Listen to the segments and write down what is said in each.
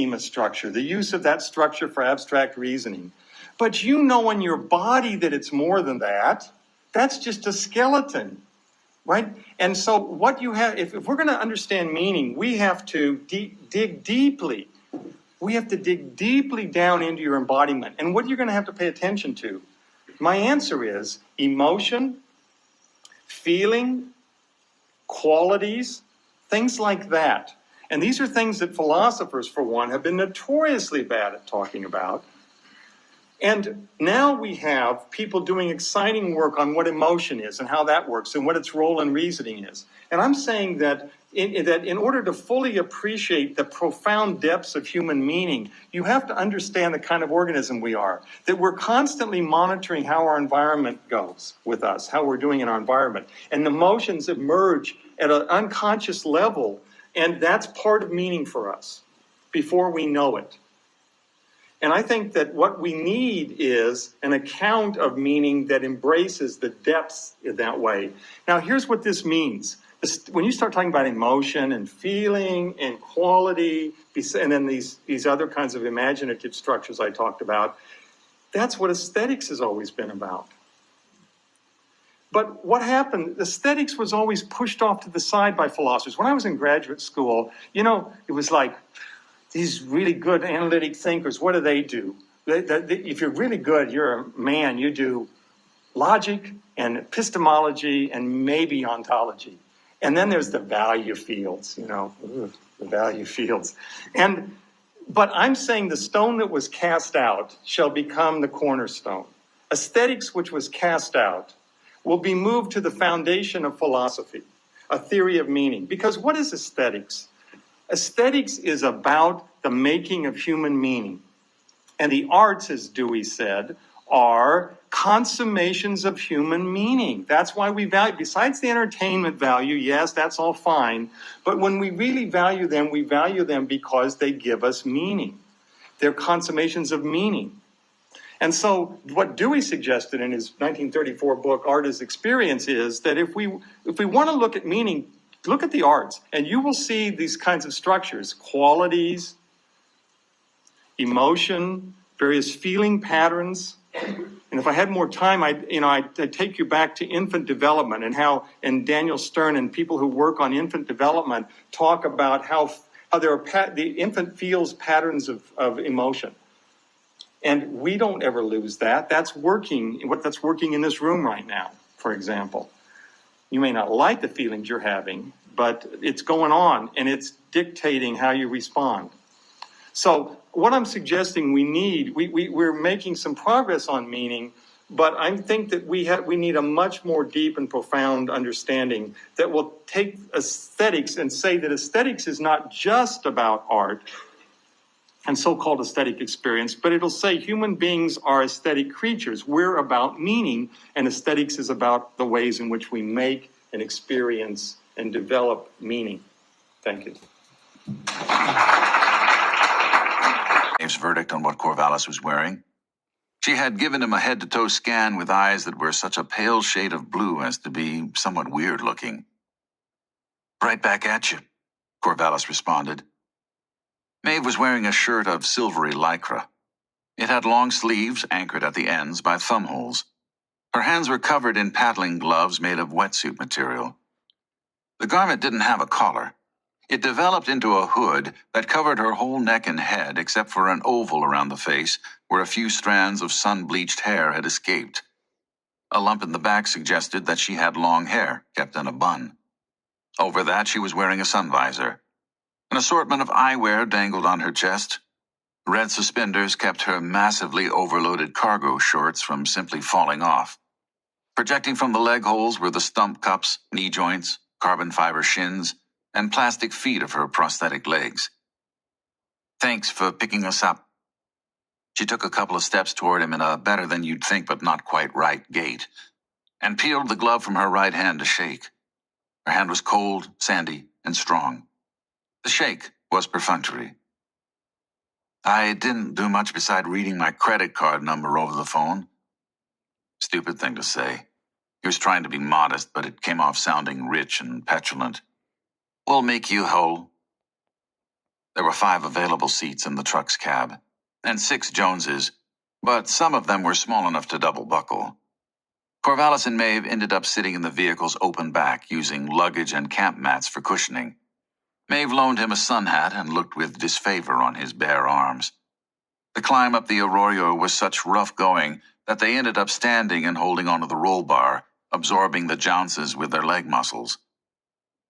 schema structure, the use of that structure for abstract reasoning. But you know in your body that it's more than that. That's just a skeleton, right? And so what you have, if we're going to understand meaning, we have to dig deeply. We have to dig deeply down into your embodiment. And what you're going to have to pay attention to, my answer is emotion, feeling, qualities, things like that. And these are things that philosophers, for one, have been notoriously bad at talking about. And now we have people doing exciting work on what emotion is and how that works and what its role in reasoning is. And I'm saying that in order to fully appreciate the profound depths of human meaning, you have to understand the kind of organism we are, that we're constantly monitoring how our environment goes with us, how we're doing in our environment. And the emotions emerge at an unconscious level, and that's part of meaning for us before we know it. And I think that what we need is an account of meaning that embraces the depths in that way. Now, here's what this means. When you start talking about emotion and feeling and quality, and then these other kinds of imaginative structures I talked about, that's what aesthetics has always been about. But what happened, aesthetics was always pushed off to the side by philosophers. When I was in graduate school, it was like, these really good analytic thinkers, what do? If you're really good, you're a man, you do logic and epistemology and maybe ontology. And then there's the value fields, the value fields. But I'm saying the stone that was cast out shall become the cornerstone. Aesthetics, which was cast out, will be moved to the foundation of philosophy, a theory of meaning. Because what is aesthetics? Aesthetics is about the making of human meaning. And the arts, as Dewey said, are consummations of human meaning. That's why we value, besides the entertainment value, yes, that's all fine. But when we really value them because they give us meaning. They're consummations of meaning. And so what Dewey suggested in his 1934 book, Art as Experience, is that if we want to look at meaning, look at the arts, and you will see these kinds of structures, qualities, emotion, various feeling patterns. And if I had more time, I'd take you back to infant development and Daniel Stern and people who work on infant development talk about how the infant feels patterns of emotion. And we don't ever lose that. That's working in this room right now, for example. You may not like the feelings you're having, but it's going on and it's dictating how you respond. So what I'm suggesting we're making some progress on meaning, but I think that we need a much more deep and profound understanding that will take aesthetics and say that aesthetics is not just about art and so-called aesthetic experience, but it'll say human beings are aesthetic creatures. We're about meaning, and aesthetics is about the ways in which we make and experience and develop meaning. Thank you. Dave's verdict on what Corvallis was wearing. She had given him a head-to-toe scan with eyes that were such a pale shade of blue as to be somewhat weird-looking. "Right back at you," Corvallis responded. Maeve was wearing a shirt of silvery lycra. It had long sleeves anchored at the ends by thumbholes. Her hands were covered in paddling gloves made of wetsuit material. The garment didn't have a collar. It developed into a hood that covered her whole neck and head except for an oval around the face where a few strands of sun-bleached hair had escaped. A lump in the back suggested that she had long hair, kept in a bun. Over that, she was wearing a sun visor. An assortment of eyewear dangled on her chest. Red suspenders kept her massively overloaded cargo shorts from simply falling off. Projecting from the leg holes were the stump cups, knee joints, carbon fiber shins, and plastic feet of her prosthetic legs. "Thanks for picking us up." She took a couple of steps toward him in a better-than-you'd-think but not quite right gait, and peeled the glove from her right hand to shake. Her hand was cold, sandy, and strong. The shake was perfunctory. "I didn't do much beside reading my credit card number over the phone." Stupid thing to say. He was trying to be modest, but it came off sounding rich and petulant. "We'll make you whole." There were 5 available seats in the truck's cab, and 6 Joneses, but some of them were small enough to double buckle. Corvallis and Maeve ended up sitting in the vehicle's open back, using luggage and camp mats for cushioning. Maeve loaned him a sun hat and looked with disfavor on his bare arms. The climb up the Arroyo was such rough going that they ended up standing and holding onto the roll bar, absorbing the jounces with their leg muscles.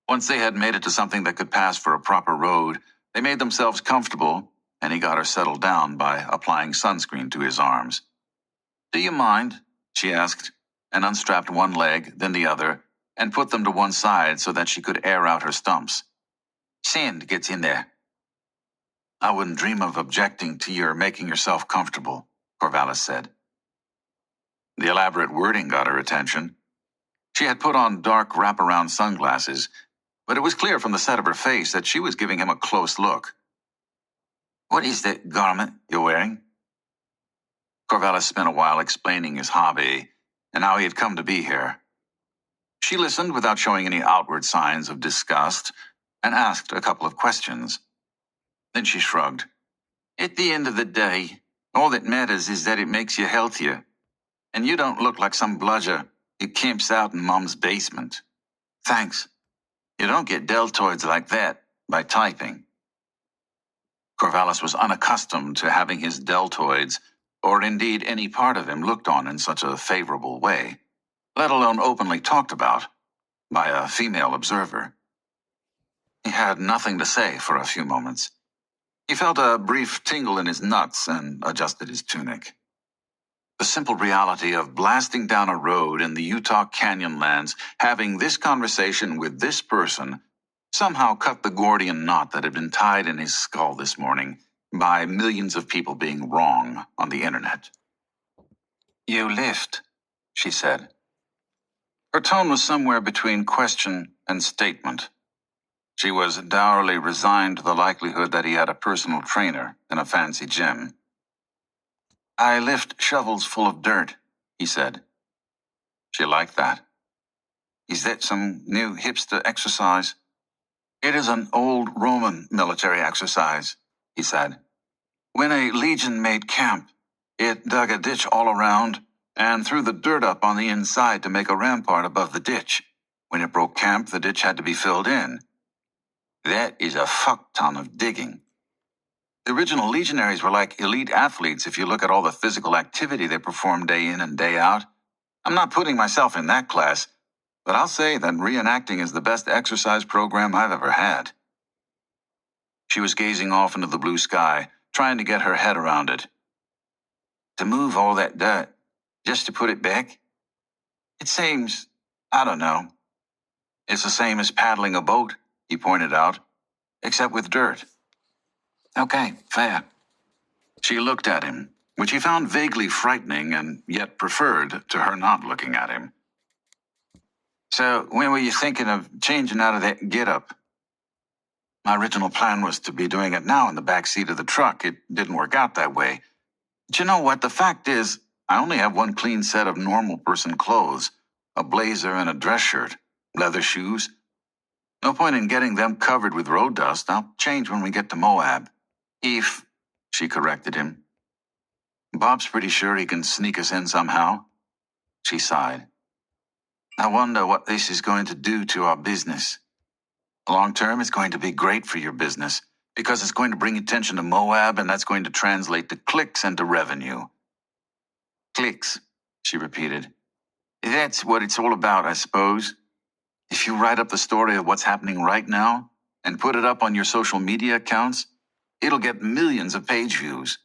Once they had made it to something that could pass for a proper road, they made themselves comfortable, and he got her settled down by applying sunscreen to his arms. "Do you mind?" she asked, and unstrapped one leg, then the other, and put them to one side so that she could air out her stumps. "Sand gets in there." "I wouldn't dream of objecting to your making yourself comfortable," Corvallis said. The elaborate wording got her attention. She had put on dark wraparound sunglasses, but it was clear from the set of her face that she was giving him a close look. "What is that garment you're wearing?" Corvallis spent a while explaining his hobby and how he had come to be here. She listened without showing any outward signs of disgust and asked a couple of questions. Then she shrugged. "At the end of the day, all that matters is that it makes you healthier. And you don't look like some bludger who camps out in Mom's basement." "Thanks. You don't get deltoids like that by typing." Corvallis was unaccustomed to having his deltoids, or indeed any part of him, looked on in such a favorable way, let alone openly talked about by a female observer. He had nothing to say for a few moments. He felt a brief tingle in his nuts and adjusted his tunic. The simple reality of blasting down a road in the Utah Canyonlands, having this conversation with this person, somehow cut the Gordian knot that had been tied in his skull this morning by millions of people being wrong on the internet. "You lift," she said. Her tone was somewhere between question and statement. She was dourly resigned to the likelihood that he had a personal trainer in a fancy gym. "I lift shovels full of dirt," he said. She liked that. "Is that some new hipster exercise?" "It is an old Roman military exercise," he said. "When a legion made camp, it dug a ditch all around and threw the dirt up on the inside to make a rampart above the ditch. When it broke camp, the ditch had to be filled in. That is a fuck ton of digging. The original legionaries were like elite athletes if you look at all the physical activity they performed day in and day out. I'm not putting myself in that class, but I'll say that reenacting is the best exercise program I've ever had." She was gazing off into the blue sky, trying to get her head around it. "To move all that dirt, just to put it back? It seems, I don't know." "It's the same as paddling a boat," he pointed out, "except with dirt." "Okay, fair." She looked at him, which he found vaguely frightening and yet preferred to her not looking at him. "So when were you thinking of changing out of that get-up?" "My original plan was to be doing it now in the back seat of the truck. It didn't work out that way. But you know what? The fact is, I only have one clean set of normal person clothes, a blazer and a dress shirt, leather shoes. No point in getting them covered with road dust. I'll change when we get to Moab." "If," she corrected him. "Bob's pretty sure he can sneak us in somehow." She sighed. "I wonder what this is going to do to our business. Long term, it's going to be great for your business, because it's going to bring attention to Moab, and that's going to translate to clicks and to revenue." "Clicks," she repeated. "That's what it's all about, I suppose. If you write up the story of what's happening right now and put it up on your social media accounts, it'll get millions of page views."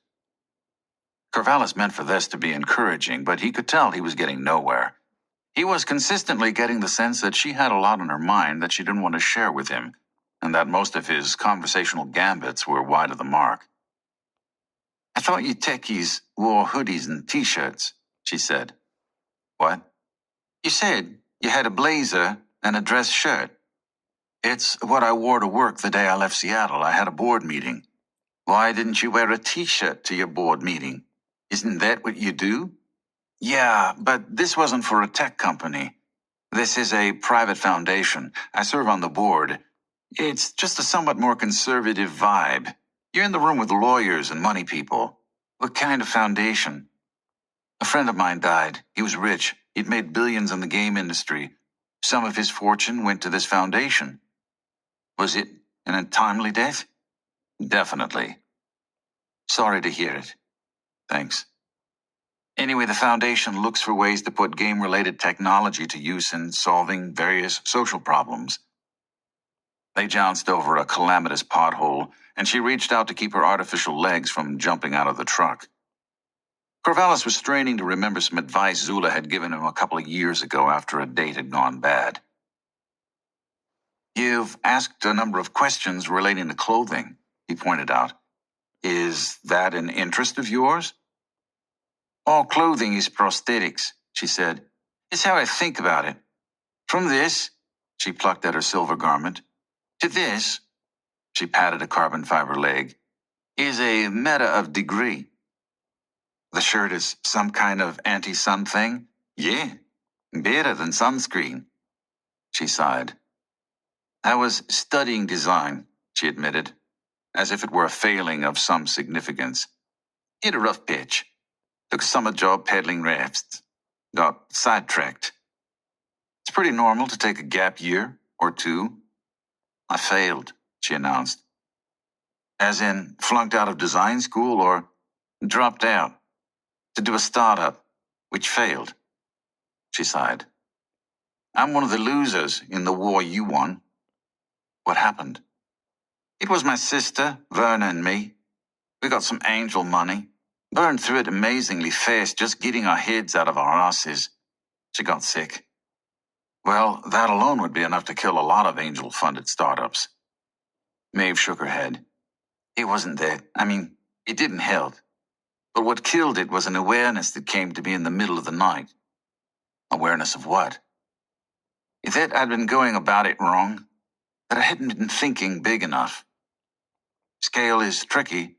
Corvallis meant for this to be encouraging, but he could tell he was getting nowhere. He was consistently getting the sense that she had a lot on her mind that she didn't want to share with him, and that most of his conversational gambits were wide of the mark. "I thought you techies wore hoodies and t-shirts," she said. "What?" "You said you had a blazer and a dress shirt." "It's what I wore to work the day I left Seattle. I had a board meeting." "Why didn't you wear a t-shirt to your board meeting? Isn't that what you do?" "Yeah, but this wasn't for a tech company. This is a private foundation. I serve on the board. It's just a somewhat more conservative vibe. You're in the room with lawyers and money people. What kind of foundation? A friend of mine died. He was rich. He'd made billions in the game industry. Some of his fortune went to this foundation. Was it an untimely death? Definitely. Sorry to hear it. Thanks. Anyway, the foundation looks for ways to put game-related technology to use in solving various social problems. They jounced over a calamitous pothole, and she reached out to keep her artificial legs from jumping out of the truck. Corvallis was straining to remember some advice Zula had given him a couple of years ago after a date had gone bad. You've asked a number of questions relating to clothing, he pointed out. Is that an interest of yours? All clothing is prosthetics, she said. It's how I think about it. From this, she plucked at her silver garment, to this, she patted a carbon fiber leg, is a matter of degree. The shirt is some kind of anti-sun thing? Yeah, better than sunscreen. She sighed. I was studying design, she admitted, as if it were a failing of some significance. Hit a rough pitch. Took a summer job peddling rafts. Got sidetracked. It's pretty normal to take a gap year or two. I failed, she announced. As in, flunked out of design school or dropped out to do a startup, which failed. She sighed. I'm one of the losers in the war you won. What happened? It was my sister, Verna, and me. We got some angel money. Burned through it amazingly fast, just getting our heads out of our asses. She got sick. Well, that alone would be enough to kill a lot of angel-funded startups. Maeve shook her head. It wasn't that. It didn't help. But what killed it was an awareness that came to me in the middle of the night. Awareness of what? That I'd been going about it wrong. That I hadn't been thinking big enough. Scale is tricky,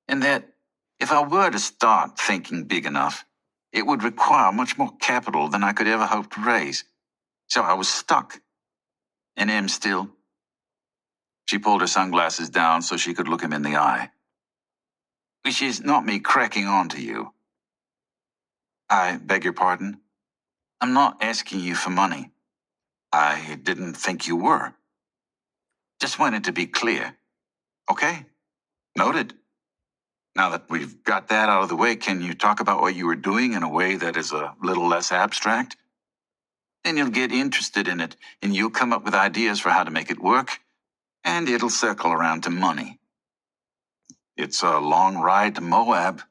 and that if I were to start thinking big enough, it would require much more capital than I could ever hope to raise. So I was stuck. And am still. She pulled her sunglasses down so she could look him in the eye. Which is not me cracking on to you. I beg your pardon? I'm not asking you for money. I didn't think you were. Just wanted to be clear. Okay? Noted. Now that we've got that out of the way, can you talk about what you were doing in a way that is a little less abstract? Then you'll get interested in it, and you'll come up with ideas for how to make it work, and it'll circle around to money. It's a long ride to Moab.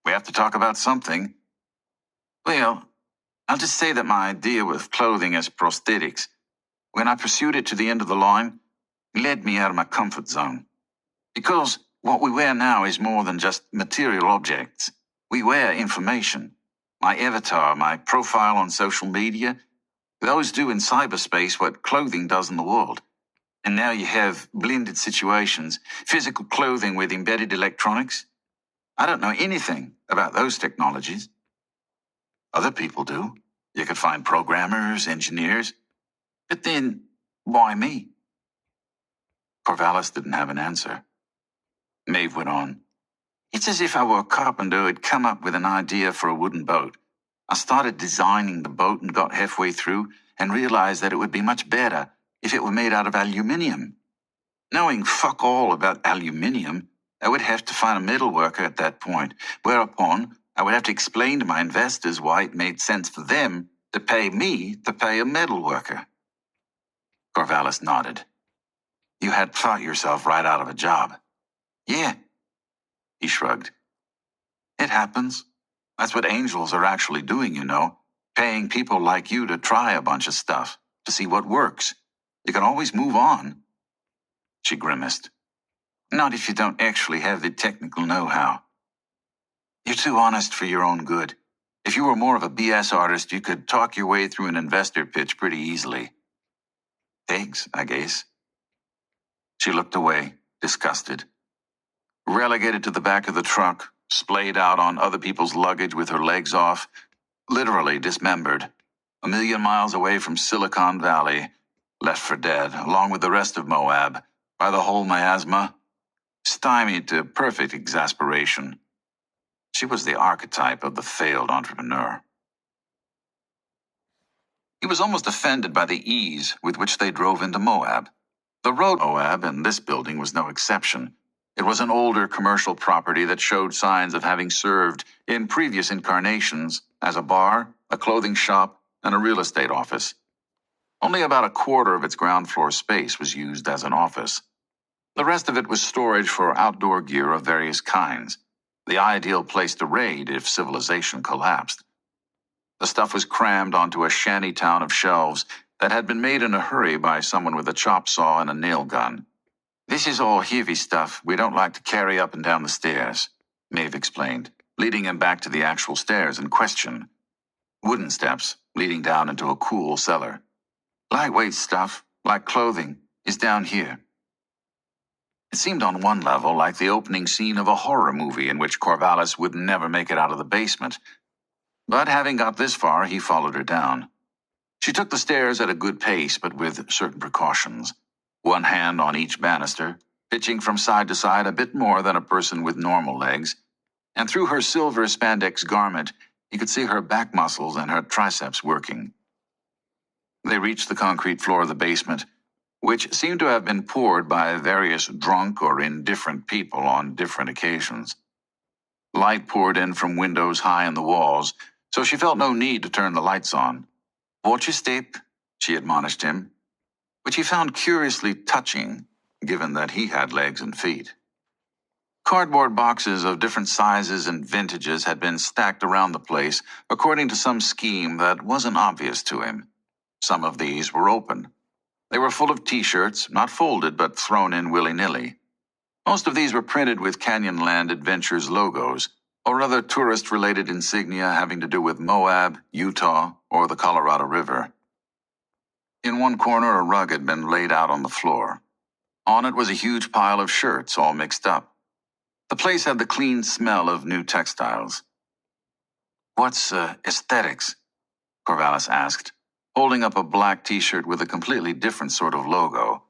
We have to talk about something. Well, I'll just say that my idea with clothing as prosthetics, when I pursued it to the end of the line, led me out of my comfort zone. Because what we wear now is more than just material objects. We wear information. My avatar, my profile on social media, those do in cyberspace what clothing does in the world. And now you have blended situations, physical clothing with embedded electronics. I don't know anything about those technologies. Other people do. You could find programmers, engineers. But then, why me? Corvallis didn't have an answer. Maeve went on. It's as if I were a carpenter who'd come up with an idea for a wooden boat. I started designing the boat and got halfway through and realized that it would be much better if it were made out of aluminium. Knowing fuck all about aluminium, I would have to find a metal worker at that point, whereupon I would have to explain to my investors why it made sense for them to pay me to pay a metal worker. Corvallis nodded. You had thought yourself right out of a job. Yeah. He shrugged. It happens. That's what angels are actually doing, you know, paying people like you to try a bunch of stuff, to see what works. You can always move on. She grimaced. Not if you don't actually have the technical know-how. You're too honest for your own good. If you were more of a BS artist, you could talk your way through an investor pitch pretty easily. Thanks, I guess. She looked away, disgusted. Relegated to the back of the truck, splayed out on other people's luggage with her legs off, literally dismembered, 1,000,000 miles away from Silicon Valley, left for dead, along with the rest of Moab, by the whole miasma, stymied to perfect exasperation. She was the archetype of the failed entrepreneur. He was almost offended by the ease with which they drove into Moab. The road Moab, and this building was no exception. It was an older commercial property that showed signs of having served in previous incarnations as a bar, a clothing shop, and a real estate office. Only about a quarter of its ground floor space was used as an office. The rest of it was storage for outdoor gear of various kinds, the ideal place to raid if civilization collapsed. The stuff was crammed onto a shanty town of shelves that had been made in a hurry by someone with a chop saw and a nail gun. "This is all heavy stuff we don't like to carry up and down the stairs," Maeve explained, leading him back to the actual stairs in question. Wooden steps leading down into a cool cellar. "Lightweight stuff, like clothing, is down here." It seemed on one level like the opening scene of a horror movie in which Corvallis would never make it out of the basement. But having got this far, he followed her down. She took the stairs at a good pace, but with certain precautions. One hand on each banister, pitching from side to side a bit more than a person with normal legs, and through her silver spandex garment, he could see her back muscles and her triceps working. They reached the concrete floor of the basement, which seemed to have been poured by various drunk or indifferent people on different occasions. Light poured in from windows high in the walls, so she felt no need to turn the lights on. "Watch your step," she admonished him, which he found curiously touching, given that he had legs and feet. Cardboard boxes of different sizes and vintages had been stacked around the place according to some scheme that wasn't obvious to him. Some of these were open. They were full of T-shirts, not folded but thrown in willy-nilly. Most of these were printed with Canyonland Adventures logos, or other tourist-related insignia having to do with Moab, Utah, or the Colorado River. In one corner, a rug had been laid out on the floor. On it was a huge pile of shirts, all mixed up. The place had the clean smell of new textiles. "What's aesthetics?" Corvallis asked, holding up a black T-shirt with a completely different sort of logo,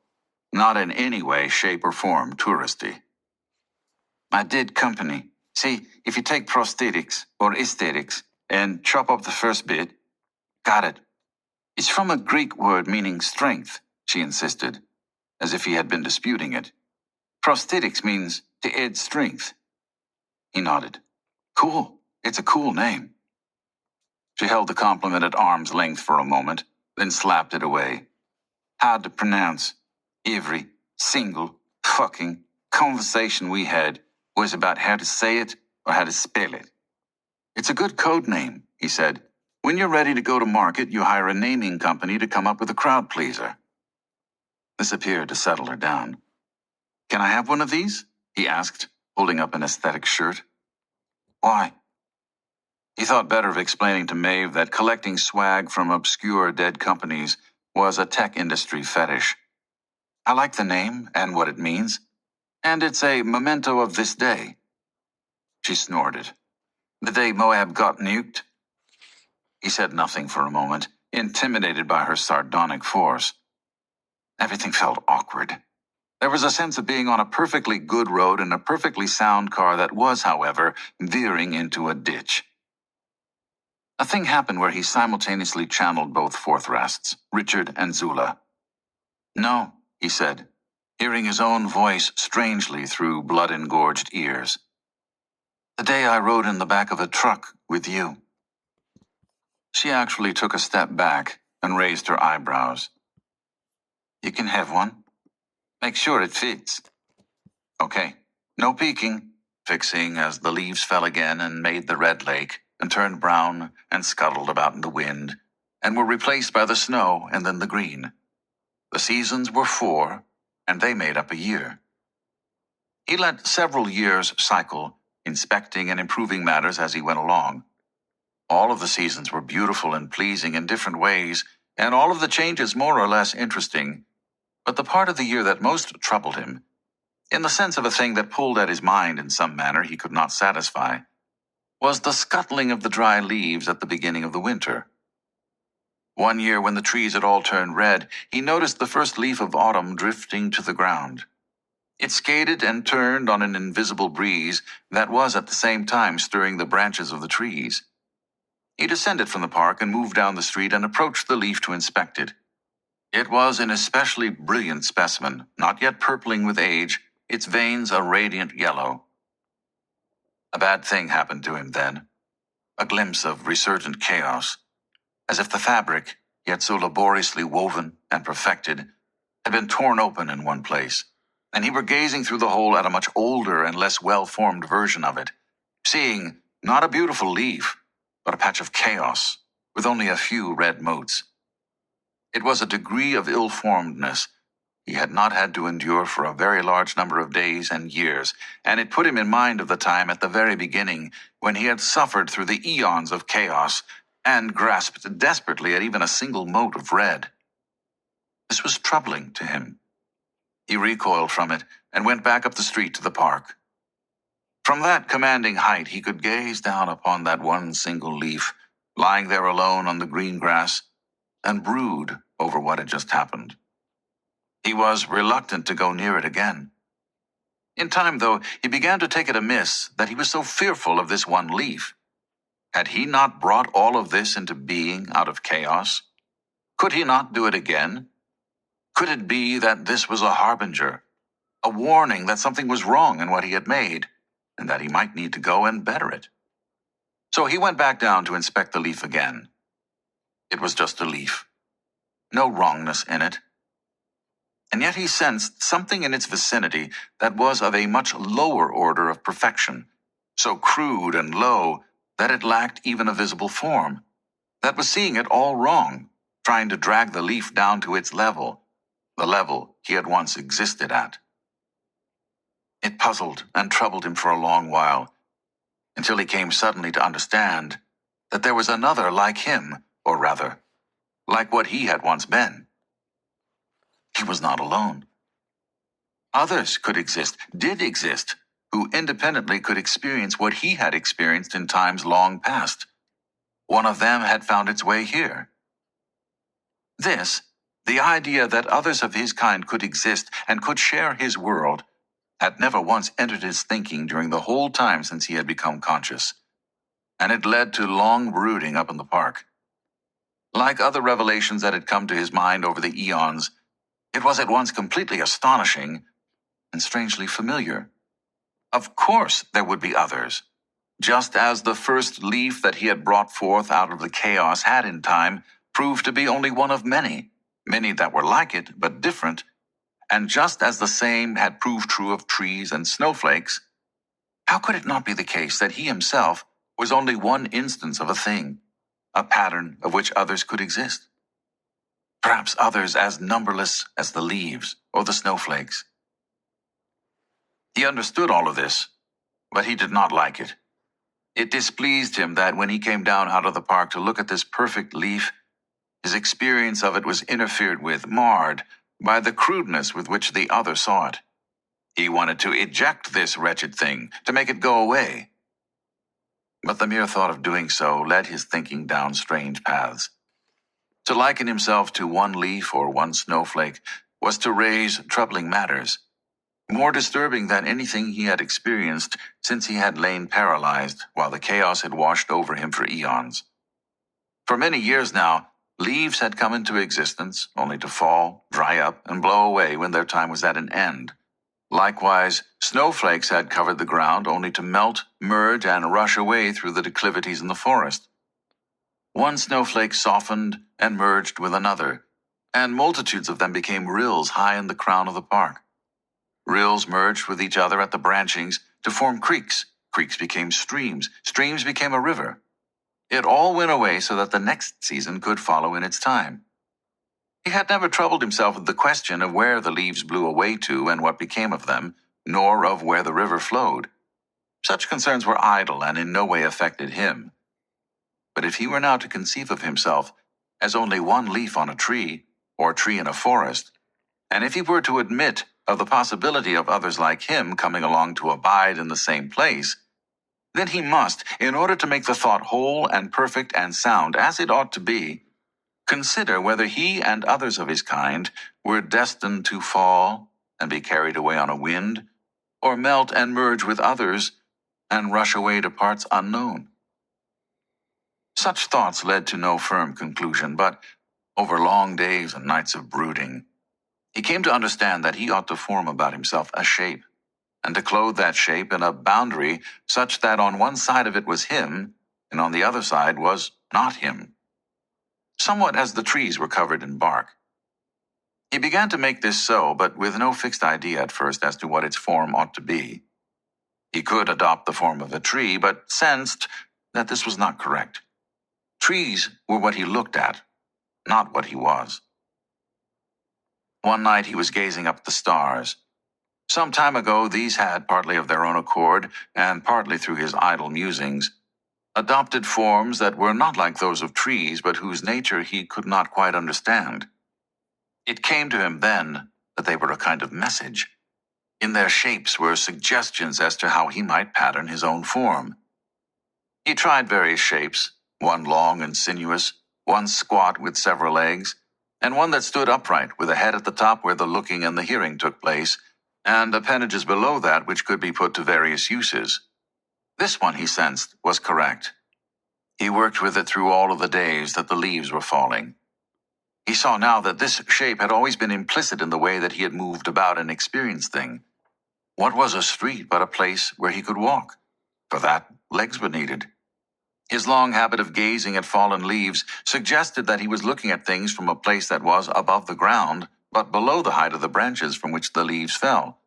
not in any way, shape, or form touristy. "My dead company. See, if you take prosthetics, or aesthetics, and chop up the first bit..." "Got it. It's from a Greek word meaning strength," she insisted, as if he had been disputing it. "Prosthetics means to add strength." He nodded. "Cool. It's a cool name." She held the compliment at arm's length for a moment, then slapped it away. "Hard to pronounce. Every single fucking conversation we had was about how to say it or how to spell it." "It's a good code name," he said. "When you're ready to go to market, you hire a naming company to come up with a crowd pleaser." This appeared to settle her down. "Can I have one of these?" he asked, holding up an aesthetic shirt. "Why?" He thought better of explaining to Maeve that collecting swag from obscure dead companies was a tech industry fetish. "I like the name and what it means, and it's a memento of this day." She snorted. "The day Moab got nuked?" He said nothing for a moment, intimidated by her sardonic force. Everything felt awkward. There was a sense of being on a perfectly good road in a perfectly sound car that was, however, veering into a ditch. A thing happened where he simultaneously channeled both Forthrasts, Richard and Zula. "No," he said, hearing his own voice strangely through blood-engorged ears. "The day I rode in the back of a truck with you." She actually took a step back and raised her eyebrows. "You can have one. Make sure it fits." "Okay, no peeking," fixing as the leaves fell again and made the red lake and turned brown and scuttled about in the wind and were replaced by the snow and then the green. The seasons were 4, and they made up a year. He let several years cycle, inspecting and improving matters as he went along. All of the seasons were beautiful and pleasing in different ways, and all of the changes more or less interesting. But the part of the year that most troubled him, in the sense of a thing that pulled at his mind in some manner he could not satisfy, was the scuttling of the dry leaves at the beginning of the winter. One year, when the trees had all turned red, he noticed the first leaf of autumn drifting to the ground. It skated and turned on an invisible breeze that was at the same time stirring the branches of the trees. He descended from the park and moved down the street and approached the leaf to inspect it. It was an especially brilliant specimen, not yet purpling with age, its veins a radiant yellow. A bad thing happened to him then, a glimpse of resurgent chaos, as if the fabric, yet so laboriously woven and perfected, had been torn open in one place, and he were gazing through the hole at a much older and less well-formed version of it, seeing not a beautiful leaf, but a patch of chaos, with only a few red motes. It was a degree of ill-formedness he had not had to endure for a very large number of days and years, and it put him in mind of the time at the very beginning when he had suffered through the eons of chaos and grasped desperately at even a single mote of red. This was troubling to him. He recoiled from it and went back up the street to the park. From that commanding height he could gaze down upon that one single leaf, lying there alone on the green grass, and brood over what had just happened. He was reluctant to go near it again. In time, though, he began to take it amiss that he was so fearful of this one leaf. Had he not brought all of this into being out of chaos? Could he not do it again? Could it be that this was a harbinger, a warning that something was wrong in what he had made, and that he might need to go and better it? So he went back down to inspect the leaf again. It was just a leaf. No wrongness in it. And yet he sensed something in its vicinity that was of a much lower order of perfection, so crude and low that it lacked even a visible form, that was seeing it all wrong, trying to drag the leaf down to its level, the level he had once existed at. It puzzled and troubled him for a long while, until he came suddenly to understand that there was another like him, or rather, like what he had once been. He was not alone. Others could exist, did exist, who independently could experience what he had experienced in times long past. One of them had found its way here. This, the idea that others of his kind could exist and could share his world, had never once entered his thinking during the whole time since he had become conscious, and it led to long brooding up in the park. Like other revelations that had come to his mind over the eons, it was at once completely astonishing and strangely familiar. Of course there would be others, just as the first leaf that he had brought forth out of the chaos had in time proved to be only one of many, many that were like it but different, and just as the same had proved true of trees and snowflakes, how could it not be the case that he himself was only one instance of a thing, a pattern of which others could exist? Perhaps others as numberless as the leaves or the snowflakes. He understood all of this, but he did not like it. It displeased him that when he came down out of the park to look at this perfect leaf, his experience of it was interfered with, marred, by the crudeness with which the other saw it. He wanted to eject this wretched thing, to make it go away. But the mere thought of doing so led his thinking down strange paths. To liken himself to one leaf or one snowflake was to raise troubling matters, more disturbing than anything he had experienced since he had lain paralyzed while the chaos had washed over him for eons. For many years now, leaves had come into existence only to fall, dry up, and blow away when their time was at an end. Likewise, snowflakes had covered the ground only to melt, merge, and rush away through the declivities in the forest. One snowflake softened and merged with another, and multitudes of them became rills high in the crown of the park. Rills merged with each other at the branchings to form creeks. Creeks became streams. Streams became a river. It all went away so that the next season could follow in its time. He had never troubled himself with the question of where the leaves blew away to and what became of them, nor of where the river flowed. Such concerns were idle and in no way affected him. But if he were now to conceive of himself as only one leaf on a tree, or tree in a forest, and if he were to admit of the possibility of others like him coming along to abide in the same place, then he must, in order to make the thought whole and perfect and sound as it ought to be, consider whether he and others of his kind were destined to fall and be carried away on a wind, or melt and merge with others and rush away to parts unknown. Such thoughts led to no firm conclusion, but over long days and nights of brooding, he came to understand that he ought to form about himself a shape, and to clothe that shape in a boundary such that on one side of it was him, and on the other side was not him, somewhat as the trees were covered in bark. He began to make this so, but with no fixed idea at first as to what its form ought to be. He could adopt the form of a tree, but sensed that this was not correct. Trees were what he looked at, not what he was. One night he was gazing up at the stars. Some time ago, these had, partly of their own accord, and partly through his idle musings, adopted forms that were not like those of trees, but whose nature he could not quite understand. It came to him then that they were a kind of message. In their shapes were suggestions as to how he might pattern his own form. He tried various shapes, one long and sinuous, one squat with several legs, and one that stood upright with a head at the top where the looking and the hearing took place, and appendages below that which could be put to various uses. This one, he sensed, was correct. He worked with it through all of the days that the leaves were falling. He saw now that this shape had always been implicit in the way that he had moved about and experienced things. What was a street but a place where he could walk? For that, legs were needed. His long habit of gazing at fallen leaves suggested that he was looking at things from a place that was above the ground, but below the height of the branches from which the leaves fell.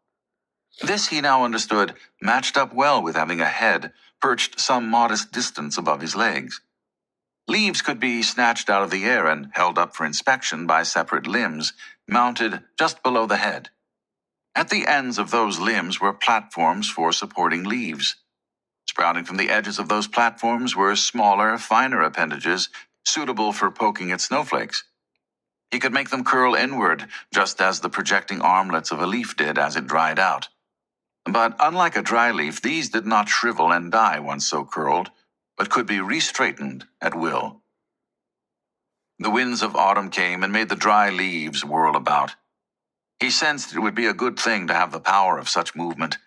This, he now understood, matched up well with having a head perched some modest distance above his legs. Leaves could be snatched out of the air and held up for inspection by separate limbs, mounted just below the head. At the ends of those limbs were platforms for supporting leaves. Sprouting from the edges of those platforms were smaller, finer appendages suitable for poking at snowflakes. He could make them curl inward, just as the projecting armlets of a leaf did as it dried out. But unlike a dry leaf, these did not shrivel and die once so curled, but could be re-straightened at will. The winds of autumn came and made the dry leaves whirl about. He sensed it would be a good thing to have the power of such movement,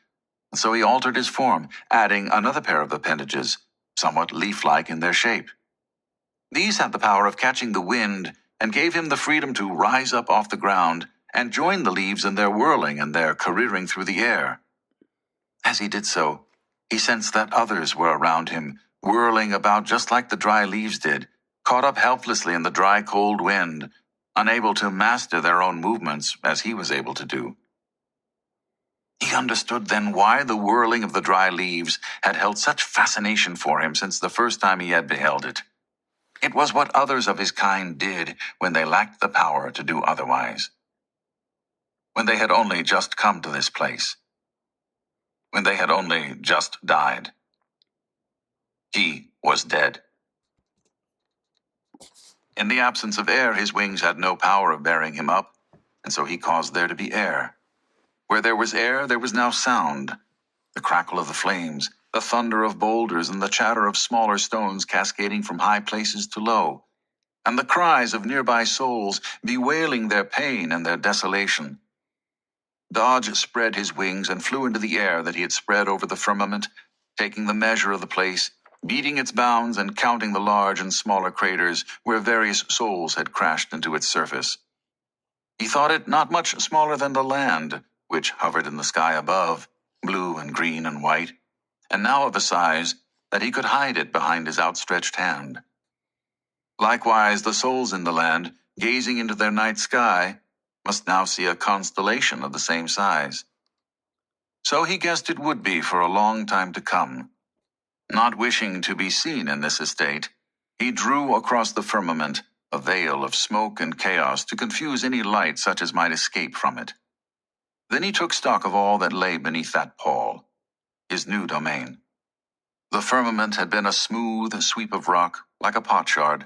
and so he altered his form, adding another pair of appendages, somewhat leaf-like in their shape. These had the power of catching the wind and gave him the freedom to rise up off the ground and join the leaves in their whirling and their careering through the air. As he did so, he sensed that others were around him, whirling about just like the dry leaves did, caught up helplessly in the dry, cold wind, unable to master their own movements as he was able to do. He understood then why the whirling of the dry leaves had held such fascination for him since the first time he had beheld it. It was what others of his kind did when they lacked the power to do otherwise. When they had only just come to this place. When they had only just died. He was dead. In the absence of air, his wings had no power of bearing him up, and so he caused there to be air. Where there was air, there was now sound. The crackle of the flames, the thunder of boulders, and the chatter of smaller stones cascading from high places to low, and the cries of nearby souls bewailing their pain and their desolation. Dodge spread his wings and flew into the air that he had spread over the firmament, taking the measure of the place, beating its bounds and counting the large and smaller craters where various souls had crashed into its surface. He thought it not much smaller than the land, which hovered in the sky above, blue and green and white, and now of a size that he could hide it behind his outstretched hand. Likewise, the souls in the land, gazing into their night sky, must now see a constellation of the same size. So he guessed it would be for a long time to come. Not wishing to be seen in this estate, he drew across the firmament a veil of smoke and chaos to confuse any light such as might escape from it. Then he took stock of all that lay beneath that pall, his new domain. The firmament had been a smooth sweep of rock, like a potsherd,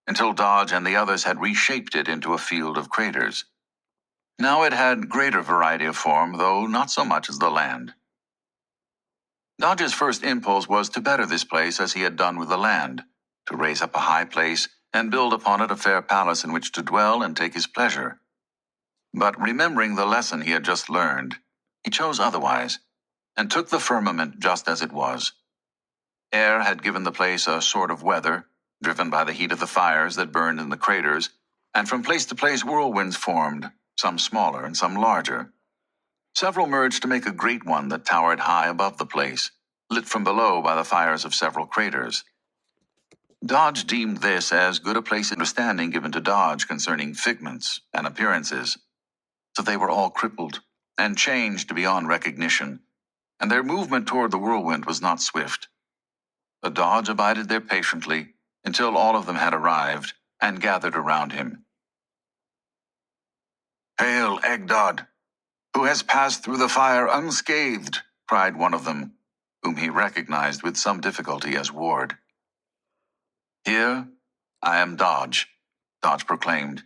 until Dodge and the others had reshaped it into a field of craters. Now it had greater variety of form, though not so much as the land. Dodge's first impulse was to better this place as he had done with the land, to raise up a high place and build upon it a fair palace in which to dwell and take his pleasure. But remembering the lesson he had just learned, he chose otherwise, and took the firmament just as it was. Air had given the place a sort of weather, driven by the heat of the fires that burned in the craters, and from place to place whirlwinds formed, some smaller and some larger. Several merged to make a great one that towered high above the place, lit from below by the fires of several craters. Dodge deemed this as good a place of understanding given to Dodge concerning figments and appearances. So they were all crippled and changed beyond recognition, and their movement toward the whirlwind was not swift. But Dodge abided there patiently until all of them had arrived and gathered around him. "Hail, Egdod, who has passed through the fire unscathed," cried one of them, whom he recognized with some difficulty as Ward. "Here, I am Dodge," Dodge proclaimed.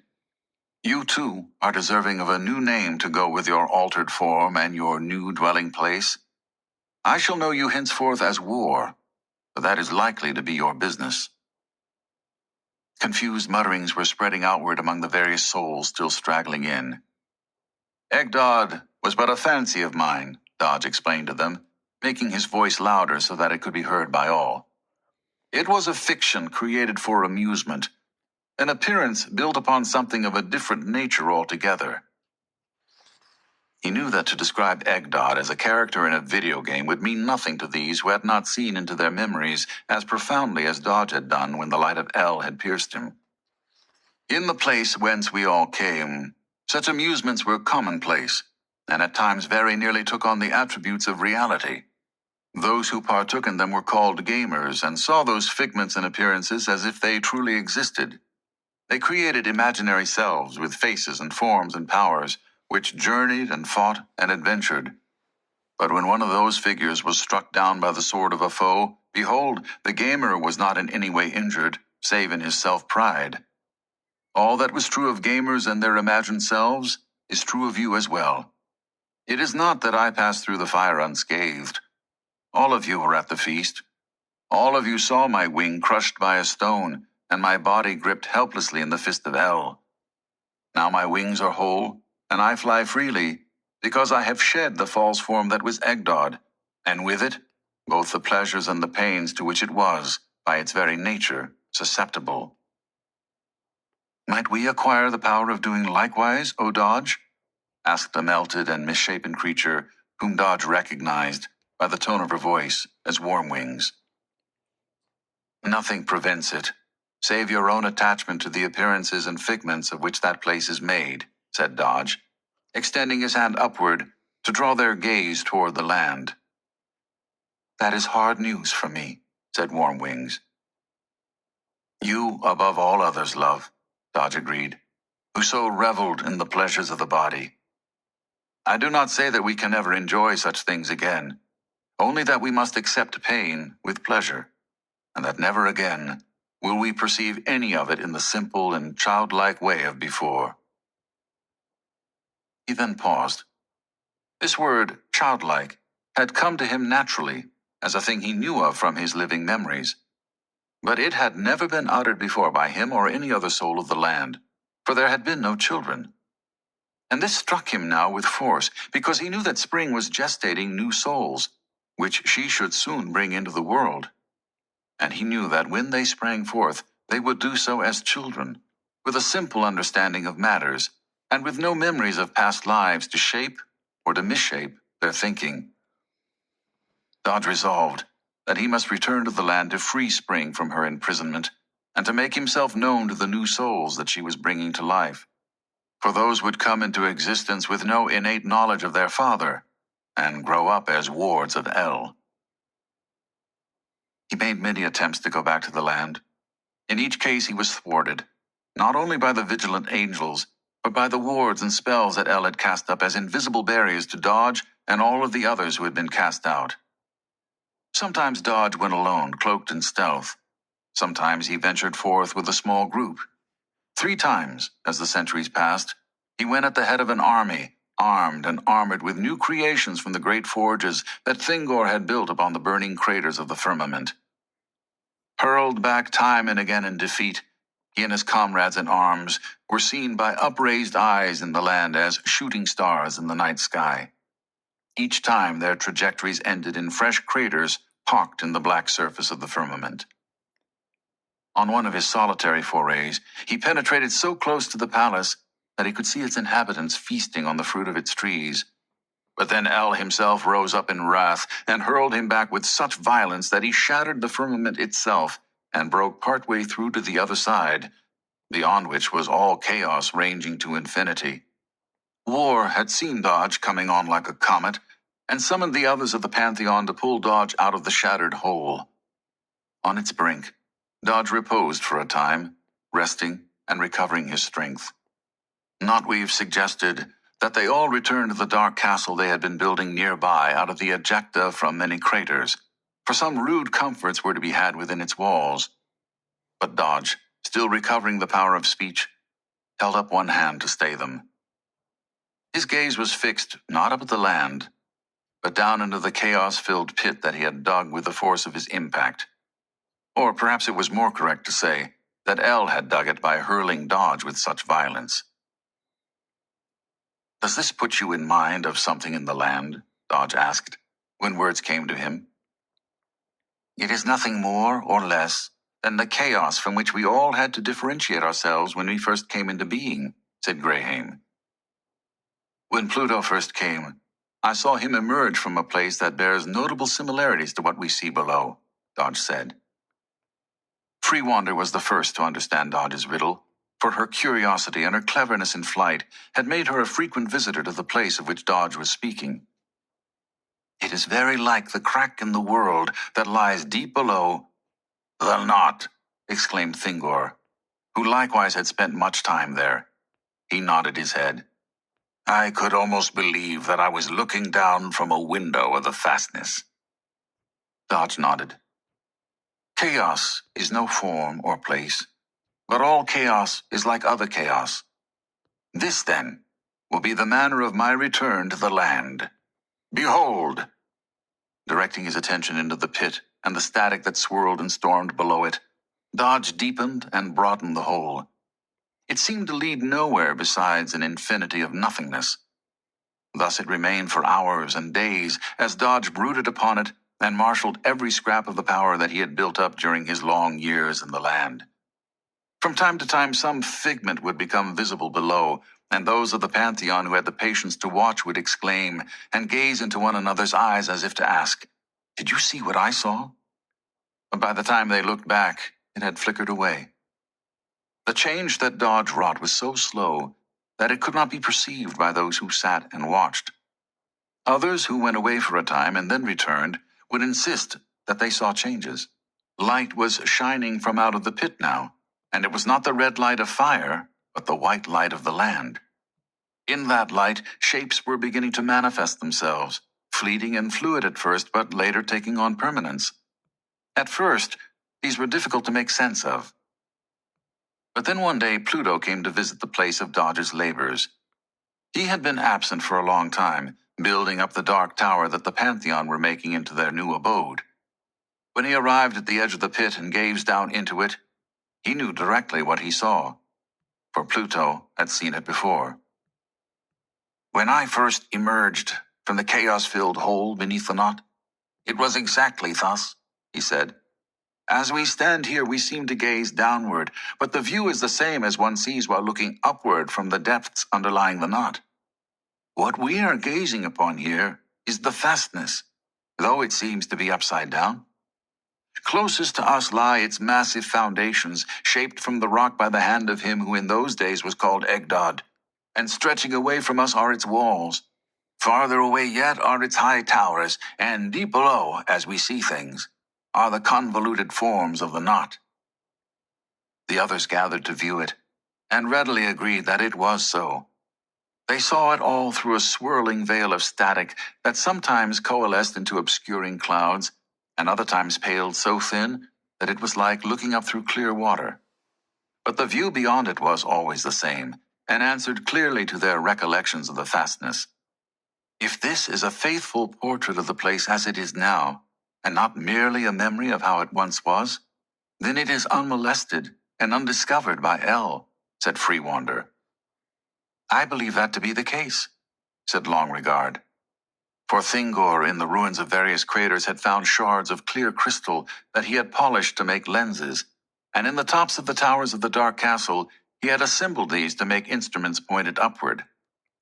"You, too, are deserving of a new name to go with your altered form and your new dwelling place. I shall know you henceforth as War, for that is likely to be your business." Confused mutterings were spreading outward among the various souls still straggling in. "Egdod was but a fancy of mine," Dodge explained to them, making his voice louder so that it could be heard by all. "It was a fiction created for amusement, an appearance built upon something of a different nature altogether." He knew that to describe Egdod as a character in a video game would mean nothing to these who had not seen into their memories as profoundly as Dodge had done when the light of El had pierced him. In the place whence we all came, such amusements were commonplace, and at times very nearly took on the attributes of reality. Those who partook in them were called gamers and saw those figments and appearances as if they truly existed. They created imaginary selves with faces and forms and powers, which journeyed and fought and adventured. But when one of those figures was struck down by the sword of a foe, behold, the gamer was not in any way injured, save in his self-pride. All that was true of gamers and their imagined selves is true of you as well. It is not that I passed through the fire unscathed. All of you were at the feast. All of you saw my wing crushed by a stone, and my body gripped helplessly in the fist of El. Now my wings are whole, and I fly freely, because I have shed the false form that was Egdod, and with it, both the pleasures and the pains to which it was, by its very nature, susceptible. Might we acquire the power of doing likewise, O Dodge? Asked a melted and misshapen creature, whom Dodge recognized, by the tone of her voice, as Warmwings. "Nothing prevents it, save your own attachment to the appearances and figments of which that place is made," said Dodge, extending his hand upward to draw their gaze toward the land. "That is hard news for me," said Warmwings. "You above all others, love," Dodge agreed, "who so reveled in the pleasures of the body. I do not say that we can never enjoy such things again, only that we must accept pain with pleasure, and that never again will we perceive any of it in the simple and childlike way of before." He then paused. This word, childlike, had come to him naturally, as a thing he knew of from his living memories. But it had never been uttered before by him or any other soul of the land, for there had been no children. And this struck him now with force, because he knew that Spring was gestating new souls, which she should soon bring into the world. And he knew that when they sprang forth, they would do so as children, with a simple understanding of matters, and with no memories of past lives to shape or to misshape their thinking. Dodge resolved that he must return to the land to free Spring from her imprisonment, and to make himself known to the new souls that she was bringing to life. For those would come into existence with no innate knowledge of their father, and grow up as wards of El. He made many attempts to go back to the land. In each case he was thwarted, not only by the vigilant angels, but by the wards and spells that El had cast up as invisible barriers to Dodge and all of the others who had been cast out. Sometimes Dodge went alone, cloaked in stealth. Sometimes he ventured forth with a small group. 3 times, as the centuries passed, he went at the head of an army, armed and armored with new creations from the great forges that Thingor had built upon the burning craters of the firmament. Hurled back time and again in defeat, He and his comrades in arms were seen by upraised eyes in the land as shooting stars in the night sky. Each time their trajectories ended in fresh craters pocked in the black surface of the firmament. On one of his solitary forays, he penetrated so close to the palace that he could see its inhabitants feasting on the fruit of its trees. But then El himself rose up in wrath and hurled him back with such violence that he shattered the firmament itself and broke partway through to the other side, beyond which was all chaos ranging to infinity. War had seen Dodge coming on like a comet and summoned the others of the Pantheon to pull Dodge out of the shattered hole. On its brink, Dodge reposed for a time, resting and recovering his strength. Notweave suggested that they all return to the dark castle they had been building nearby out of the ejecta from many craters, for some rude comforts were to be had within its walls. But Dodge, still recovering the power of speech, held up one hand to stay them. His gaze was fixed not up at the land, but down into the chaos-filled pit that he had dug with the force of his impact. Or perhaps it was more correct to say that El had dug it by hurling Dodge with such violence. "Does this put you in mind of something in the land?" Dodge asked, when words came to him. "It is nothing more or less than the chaos from which we all had to differentiate ourselves when we first came into being," said Graham. "When Pluto first came, I saw him emerge from a place that bears notable similarities to what we see below," Dodge said. Freewander was the first to understand Dodge's riddle, for her curiosity and her cleverness in flight had made her a frequent visitor to the place of which Dodge was speaking. "It is very like the crack in the world that lies deep below—" "The knot!" exclaimed Thingor, who likewise had spent much time there. He nodded his head. "I could almost believe that I was looking down from a window of the fastness." Dodge nodded. "Chaos is no form or place, but all chaos is like other chaos. This, then, will be the manner of my return to the land. Behold!" Directing his attention into the pit and the static that swirled and stormed below it, Dodge deepened and broadened the hole. It seemed to lead nowhere besides an infinity of nothingness. Thus it remained for hours and days as Dodge brooded upon it and marshaled every scrap of the power that he had built up during his long years in the land. From time to time, some figment would become visible below, and those of the Pantheon who had the patience to watch would exclaim and gaze into one another's eyes as if to ask, "Did you see what I saw?" But by the time they looked back, it had flickered away. The change that Dodge wrought was so slow that it could not be perceived by those who sat and watched. Others who went away for a time and then returned would insist that they saw changes. Light was shining from out of the pit now, and it was not the red light of fire, but the white light of the land. In that light, shapes were beginning to manifest themselves, fleeting and fluid at first, but later taking on permanence. At first, these were difficult to make sense of. But then one day, Pluto came to visit the place of Dodge's labors. He had been absent for a long time, building up the dark tower that the Pantheon were making into their new abode. When he arrived at the edge of the pit and gazed down into it, he knew directly what he saw, for Pluto had seen it before. "When I first emerged from the chaos-filled hole beneath the knot, it was exactly thus," he said. "As we stand here, we seem to gaze downward, but the view is the same as one sees while looking upward from the depths underlying the knot. What we are gazing upon here is the fastness, though it seems to be upside down. Closest to us lie its massive foundations, shaped from the rock by the hand of him who in those days was called Egdod, and stretching away from us are its walls. Farther away yet are its high towers, and deep below, as we see things, are the convoluted forms of the knot." The others gathered to view it, and readily agreed that it was so. They saw it all through a swirling veil of static that sometimes coalesced into obscuring clouds, and other times paled so thin that it was like looking up through clear water. But the view beyond it was always the same, and answered clearly to their recollections of the fastness. If this is a faithful portrait of the place as it is now, and not merely a memory of how it once was, then it is unmolested and undiscovered by El, said Freewander. I believe that to be the case, said Longregard. For Thingor in the ruins of various craters had found shards of clear crystal that he had polished to make lenses, and in the tops of the towers of the Dark Castle he had assembled these to make instruments pointed upward,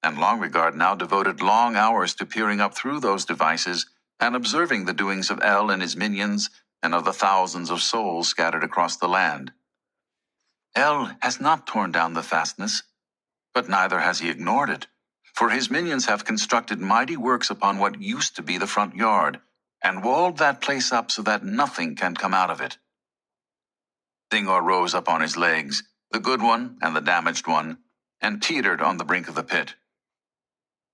and Longregard now devoted long hours to peering up through those devices and observing the doings of El and his minions and of the thousands of souls scattered across the land. El has not torn down the fastness, but neither has he ignored it, for his minions have constructed mighty works upon what used to be the front yard, and walled that place up so that nothing can come out of it. Thingor rose up on his legs, the good one and the damaged one, and teetered on the brink of the pit.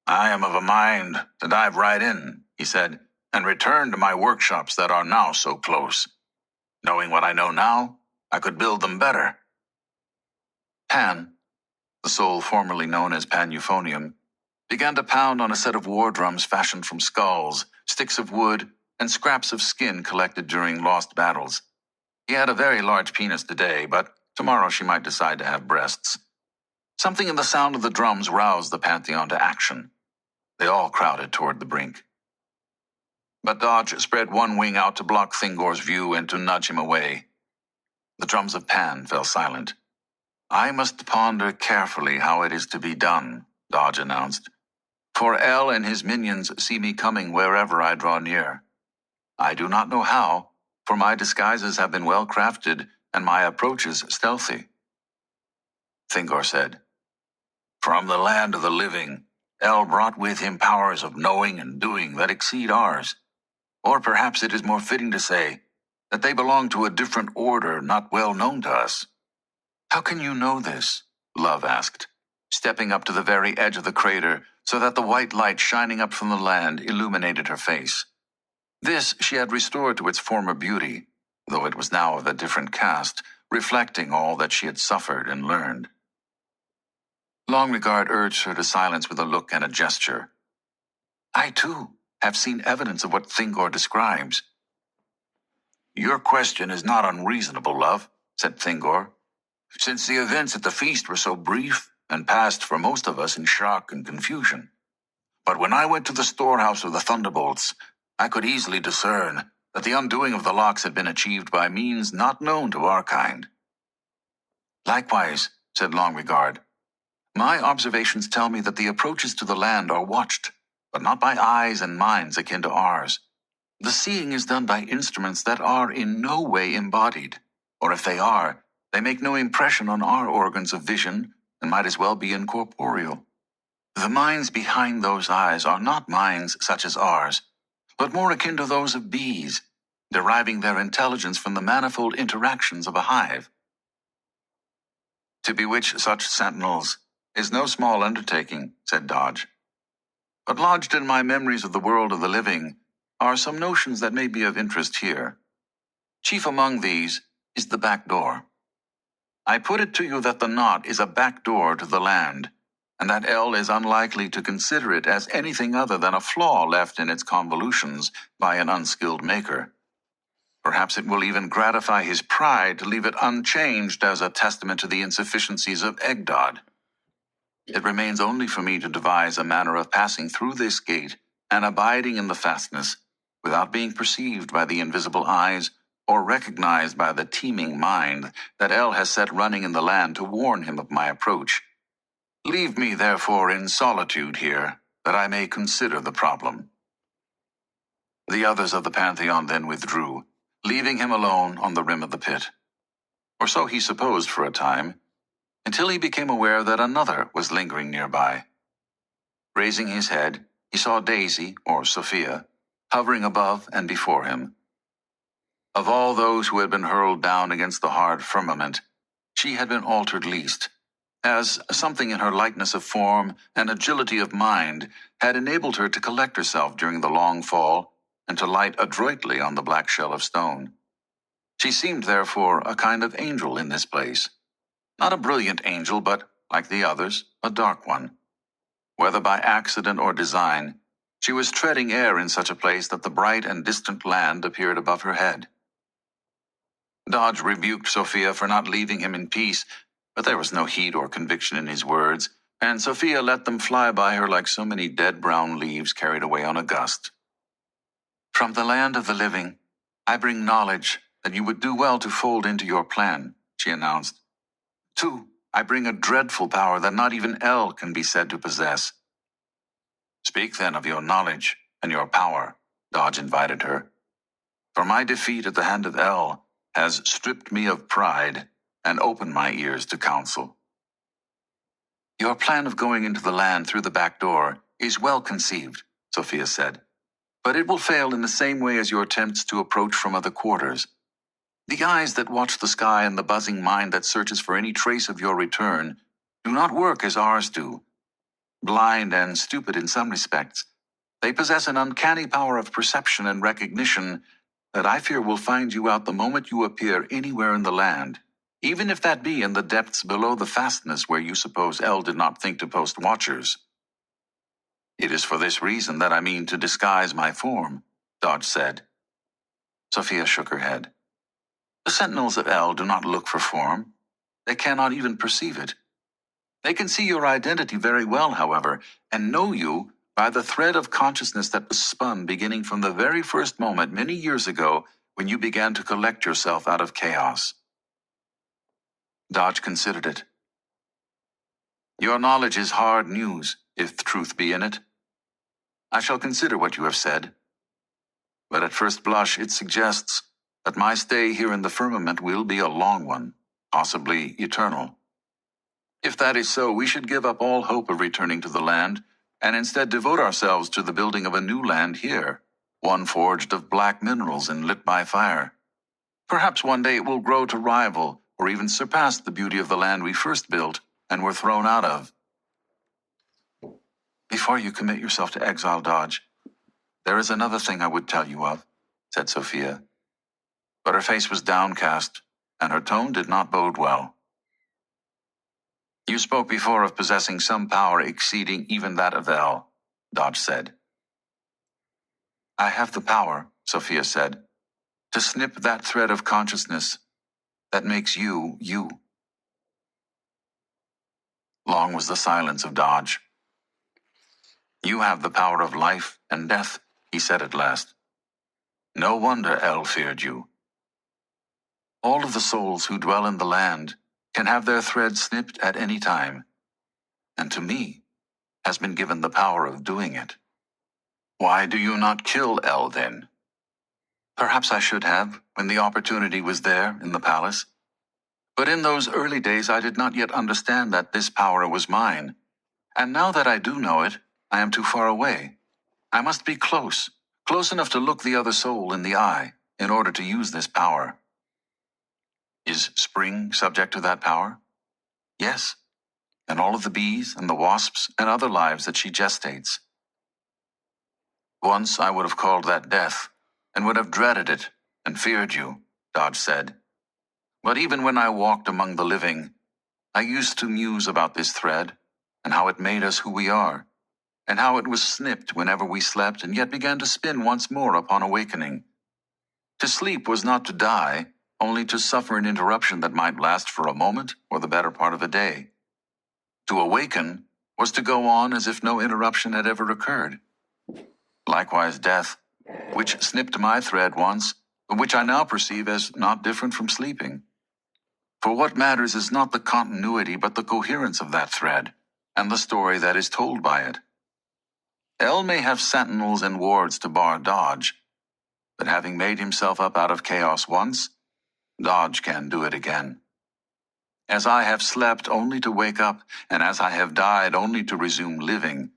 I am of a mind to dive right in, he said, and return to my workshops that are now so close. Knowing what I know now, I could build them better. Pan, the soul formerly known as Pan-Euphonium, began to pound on a set of war drums fashioned from skulls, sticks of wood, and scraps of skin collected during lost battles. He had a very large penis today, but tomorrow she might decide to have breasts. Something in the sound of the drums roused the Pantheon to action. They all crowded toward the brink. But Dodge spread one wing out to block Thingor's view and to nudge him away. The drums of Pan fell silent. I must ponder carefully how it is to be done, Dodge announced. For El and his minions see me coming wherever I draw near. I do not know how, for my disguises have been well crafted and my approaches stealthy. Thingor said, From the land of the living, El brought with him powers of knowing and doing that exceed ours. Or perhaps it is more fitting to say that they belong to a different order not well known to us. How can you know this? Love asked, stepping up to the very edge of the crater so that the white light shining up from the land illuminated her face. This she had restored to its former beauty, though it was now of a different cast, reflecting all that she had suffered and learned. Longregard urged her to silence with a look and a gesture. I, too, have seen evidence of what Thingor describes. Your question is not unreasonable, love, said Thingor. Since the events at the feast were so brief and passed for most of us in shock and confusion. But when I went to the storehouse of the Thunderbolts, I could easily discern that the undoing of the locks had been achieved by means not known to our kind. Likewise, said Longregard, my observations tell me that the approaches to the land are watched, but not by eyes and minds akin to ours. The seeing is done by instruments that are in no way embodied, or if they are, they make no impression on our organs of vision and might as well be incorporeal. The minds behind those eyes are not minds such as ours, but more akin to those of bees, deriving their intelligence from the manifold interactions of a hive. To bewitch such sentinels is no small undertaking, said Dodge. But lodged in my memories of the world of the living are some notions that may be of interest here. Chief among these is the back door. I put it to you that the knot is a back door to the land, and that El is unlikely to consider it as anything other than a flaw left in its convolutions by an unskilled maker. Perhaps it will even gratify his pride to leave it unchanged as a testament to the insufficiencies of Egdod. It remains only for me to devise a manner of passing through this gate and abiding in the fastness, without being perceived by the invisible eyes or recognized by the teeming mind that El has set running in the land to warn him of my approach. Leave me, therefore, in solitude here, that I may consider the problem. The others of the Pantheon then withdrew, leaving him alone on the rim of the pit. Or so he supposed for a time, until he became aware that another was lingering nearby. Raising his head, he saw Daisy, or Sophia, hovering above and before him. Of all those who had been hurled down against the hard firmament, she had been altered least, as something in her lightness of form and agility of mind had enabled her to collect herself during the long fall and to light adroitly on the black shell of stone. She seemed, therefore, a kind of angel in this place. Not a brilliant angel, but, like the others, a dark one. Whether by accident or design, she was treading air in such a place that the bright and distant land appeared above her head. Dodge rebuked Sophia for not leaving him in peace, but there was no heat or conviction in his words, and Sophia let them fly by her like so many dead brown leaves carried away on a gust. "From the land of the living, I bring knowledge that you would do well to fold into your plan," she announced. "Two, I bring a dreadful power that not even El can be said to possess." "Speak then of your knowledge and your power," Dodge invited her. "For my defeat at the hand of El has stripped me of pride and opened my ears to counsel." "Your plan of going into the land through the back door is well conceived," Sophia said, "but it will fail in the same way as your attempts to approach from other quarters. The eyes that watch the sky and the buzzing mind that searches for any trace of your return do not work as ours do. Blind and stupid in some respects, they possess an uncanny power of perception and recognition that I fear will find you out the moment you appear anywhere in the land, even if that be in the depths below the fastness where you suppose El did not think to post watchers." "It is for this reason that I mean to disguise my form," Dodge said. Sophia shook her head. "The sentinels of El do not look for form. They cannot even perceive it. They can see your identity very well, however, and know you by the thread of consciousness that was spun beginning from the very first moment many years ago when you began to collect yourself out of chaos." Dodge considered it. "Your knowledge is hard news, if truth be in it. I shall consider what you have said. But at first blush it suggests that my stay here in the firmament will be a long one, possibly eternal. If that is so, we should give up all hope of returning to the land, and instead devote ourselves to the building of a new land here, one forged of black minerals and lit by fire. Perhaps one day it will grow to rival or even surpass the beauty of the land we first built and were thrown out of." "Before you commit yourself to exile, Dodge, there is another thing I would tell you of," said Sophia. But her face was downcast, and her tone did not bode well. "You spoke before of possessing some power exceeding even that of El," Dodge said. "I have the power," Sophia said, "to snip that thread of consciousness that makes you, you." Long was the silence of Dodge. "You have the power of life and death," he said at last. "No wonder El feared you. All of the souls who dwell in the land can have their thread snipped at any time, and to me has been given the power of doing it." "Why do you not kill El then?" "Perhaps I should have, when the opportunity was there in the palace. But in those early days I did not yet understand that this power was mine, and now that I do know it, I am too far away. I must be close enough to look the other soul in the eye in order to use this power." "Is spring subject to that power?" "Yes, and all of the bees and the wasps and other lives that she gestates." "Once I would have called that death, and would have dreaded it and feared you," Dodge said. "But even when I walked among the living, I used to muse about this thread, and how it made us who we are, and how it was snipped whenever we slept and yet began to spin once more upon awakening. To sleep was not to die, only to suffer an interruption that might last for a moment or the better part of a day. To awaken was to go on as if no interruption had ever occurred. Likewise death, which snipped my thread once, but which I now perceive as not different from sleeping. For what matters is not the continuity but the coherence of that thread, and the story that is told by it. El may have sentinels and wards to bar Dodge, but having made himself up out of chaos once, Dodge can do it again. As I have slept only to wake up, and as I have died only to resume living,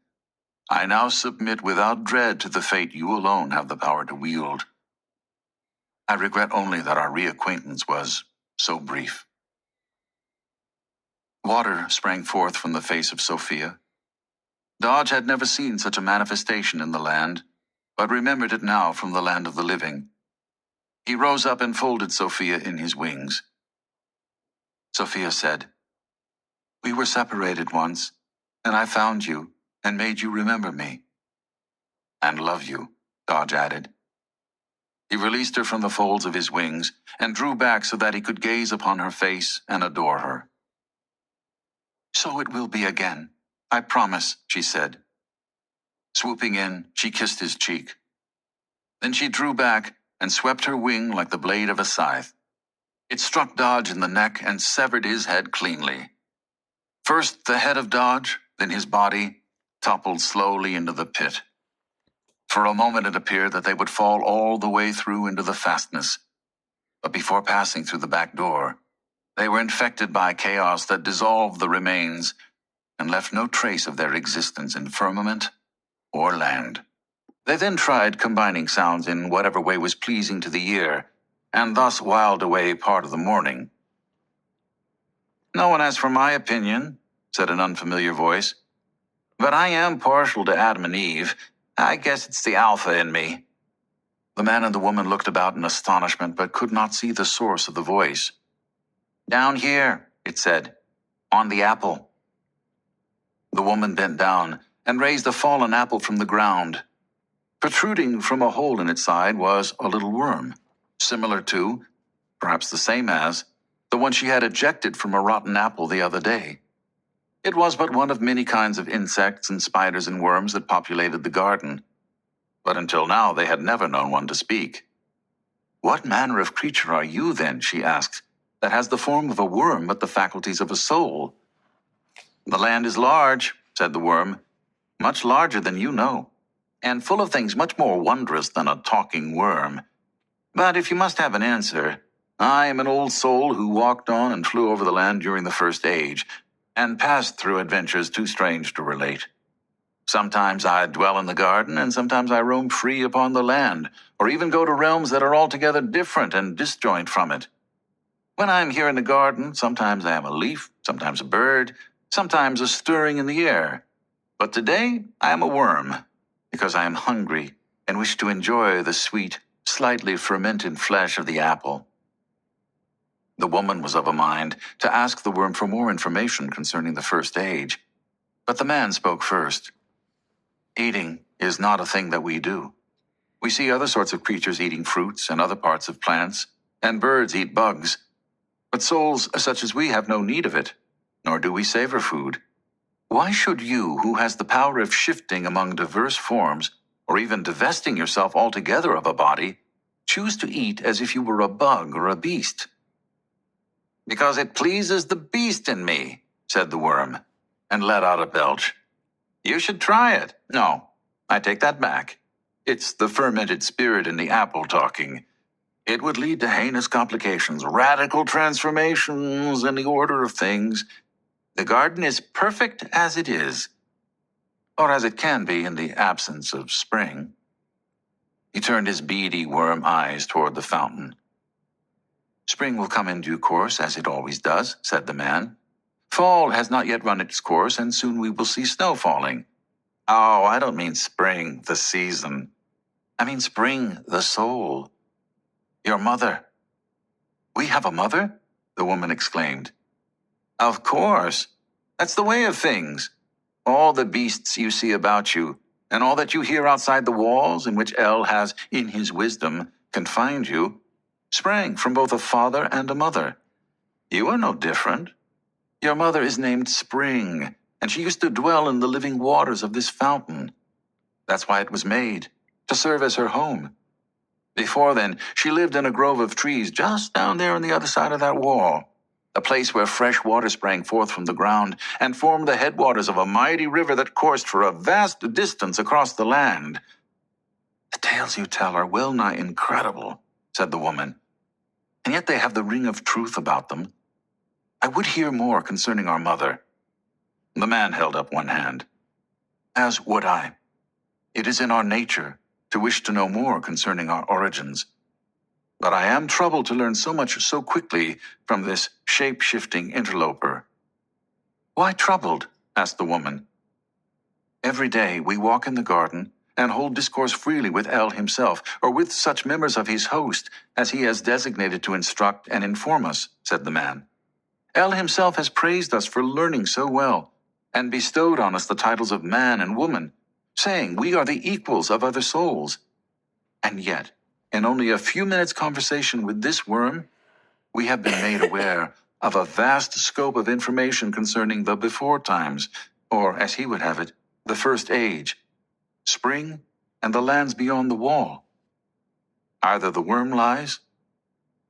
I now submit without dread to the fate you alone have the power to wield. I regret only that our reacquaintance was so brief." Water sprang forth from the face of Sophia. Dodge had never seen such a manifestation in the land, but remembered it now from the land of the living. He rose up and folded Sophia in his wings. Sophia said, "We were separated once, and I found you and made you remember me." "And love you," Dodge added. He released her from the folds of his wings and drew back so that he could gaze upon her face and adore her. "So it will be again, I promise," she said. Swooping in, she kissed his cheek. Then she drew back and swept her wing like the blade of a scythe. It struck Dodge in the neck and severed his head cleanly. First the head of Dodge, then his body, toppled slowly into the pit. For a moment it appeared that they would fall all the way through into the fastness. But before passing through the back door, they were infected by chaos that dissolved the remains and left no trace of their existence in firmament or land. They then tried combining sounds in whatever way was pleasing to the ear, and thus whiled away part of the morning. "No one asked for my opinion," said an unfamiliar voice. "But I am partial to Adam and Eve. I guess it's the alpha in me." The man and the woman looked about in astonishment, but could not see the source of the voice. "Down here," it said, "on the apple." The woman bent down and raised a fallen apple from the ground. Protruding from a hole in its side was a little worm, similar to, perhaps the same as, the one she had ejected from a rotten apple the other day. It was but one of many kinds of insects and spiders and worms that populated the garden. But until now they had never known one to speak. "What manner of creature are you, then," she asked, "that has the form of a worm but the faculties of a soul?" "The land is large," said the worm, "much larger than you know, and full of things much more wondrous than a talking worm. But if you must have an answer, I am an old soul who walked on and flew over the land during the first age, and passed through adventures too strange to relate. Sometimes I dwell in the garden, and sometimes I roam free upon the land, or even go to realms that are altogether different and disjoint from it. When I am here in the garden, sometimes I am a leaf, sometimes a bird, sometimes a stirring in the air. But today I am a worm, because I am hungry and wish to enjoy the sweet, slightly fermented flesh of the apple." The woman was of a mind to ask the worm for more information concerning the first age. But the man spoke first. "Eating is not a thing that we do. We see other sorts of creatures eating fruits and other parts of plants, and birds eat bugs. But souls such as we have no need of it, nor do we savor food. Why should you, who has the power of shifting among diverse forms, or even divesting yourself altogether of a body, choose to eat as if you were a bug or a beast?" "Because it pleases the beast in me," said the worm, and let out a belch. "You should try it. No, I take that back. It's the fermented spirit in the apple talking. It would lead to heinous complications, radical transformations in the order of things. The garden is perfect as it is, or as it can be in the absence of spring." He turned his beady worm eyes toward the fountain. "Spring will come in due course, as it always does," said the man. "Fall has not yet run its course, and soon we will see snow falling." "Oh, I don't mean spring, the season. I mean spring, the soul. Your mother." "We have a mother?" the woman exclaimed. "Of course. That's the way of things. All the beasts you see about you, and all that you hear outside the walls in which El has, in his wisdom, confined you, sprang from both a father and a mother. You are no different. Your mother is named Spring, and she used to dwell in the living waters of this fountain. That's why it was made, to serve as her home. Before then, she lived in a grove of trees just down there on the other side of that wall, a place where fresh water sprang forth from the ground and formed the headwaters of a mighty river that coursed for a vast distance across the land." "The tales you tell are well nigh incredible," said the woman, "and yet they have the ring of truth about them. I would hear more concerning our mother." The man held up one hand. "As would I. It is in our nature to wish to know more concerning our origins. But I am troubled to learn so much so quickly from this shape-shifting interloper." "Why troubled?" asked the woman. "Every day we walk in the garden and hold discourse freely with El himself, or with such members of his host as he has designated to instruct and inform us," said the man. "El himself has praised us for learning so well, and bestowed on us the titles of man and woman, saying we are the equals of other souls. And yet, in only a few minutes' conversation with this worm, we have been made aware of a vast scope of information concerning the before times, or, as he would have it, the first age, spring, and the lands beyond the wall. Either the worm lies,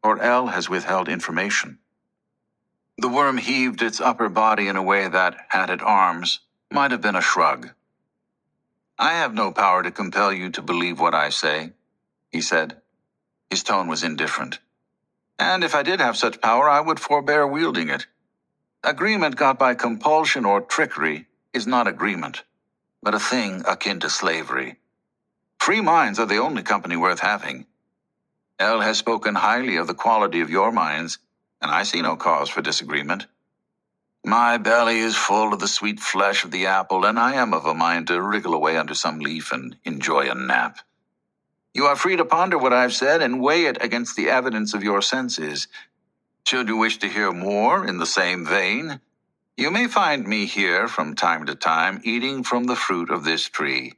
or L has withheld information. The worm heaved its upper body in a way that, had it arms, might have been a shrug. "I have no power to compel you to believe what I say," he said. His tone was indifferent. "And if I did have such power, I would forbear wielding it. Agreement got by compulsion or trickery is not agreement, but a thing akin to slavery. Free minds are the only company worth having. L has spoken highly of the quality of your minds, and I see no cause for disagreement. My belly is full of the sweet flesh of the apple, and I am of a mind to wriggle away under some leaf and enjoy a nap. You are free to ponder what I've said and weigh it against the evidence of your senses. Should you wish to hear more in the same vein, you may find me here from time to time eating from the fruit of this tree."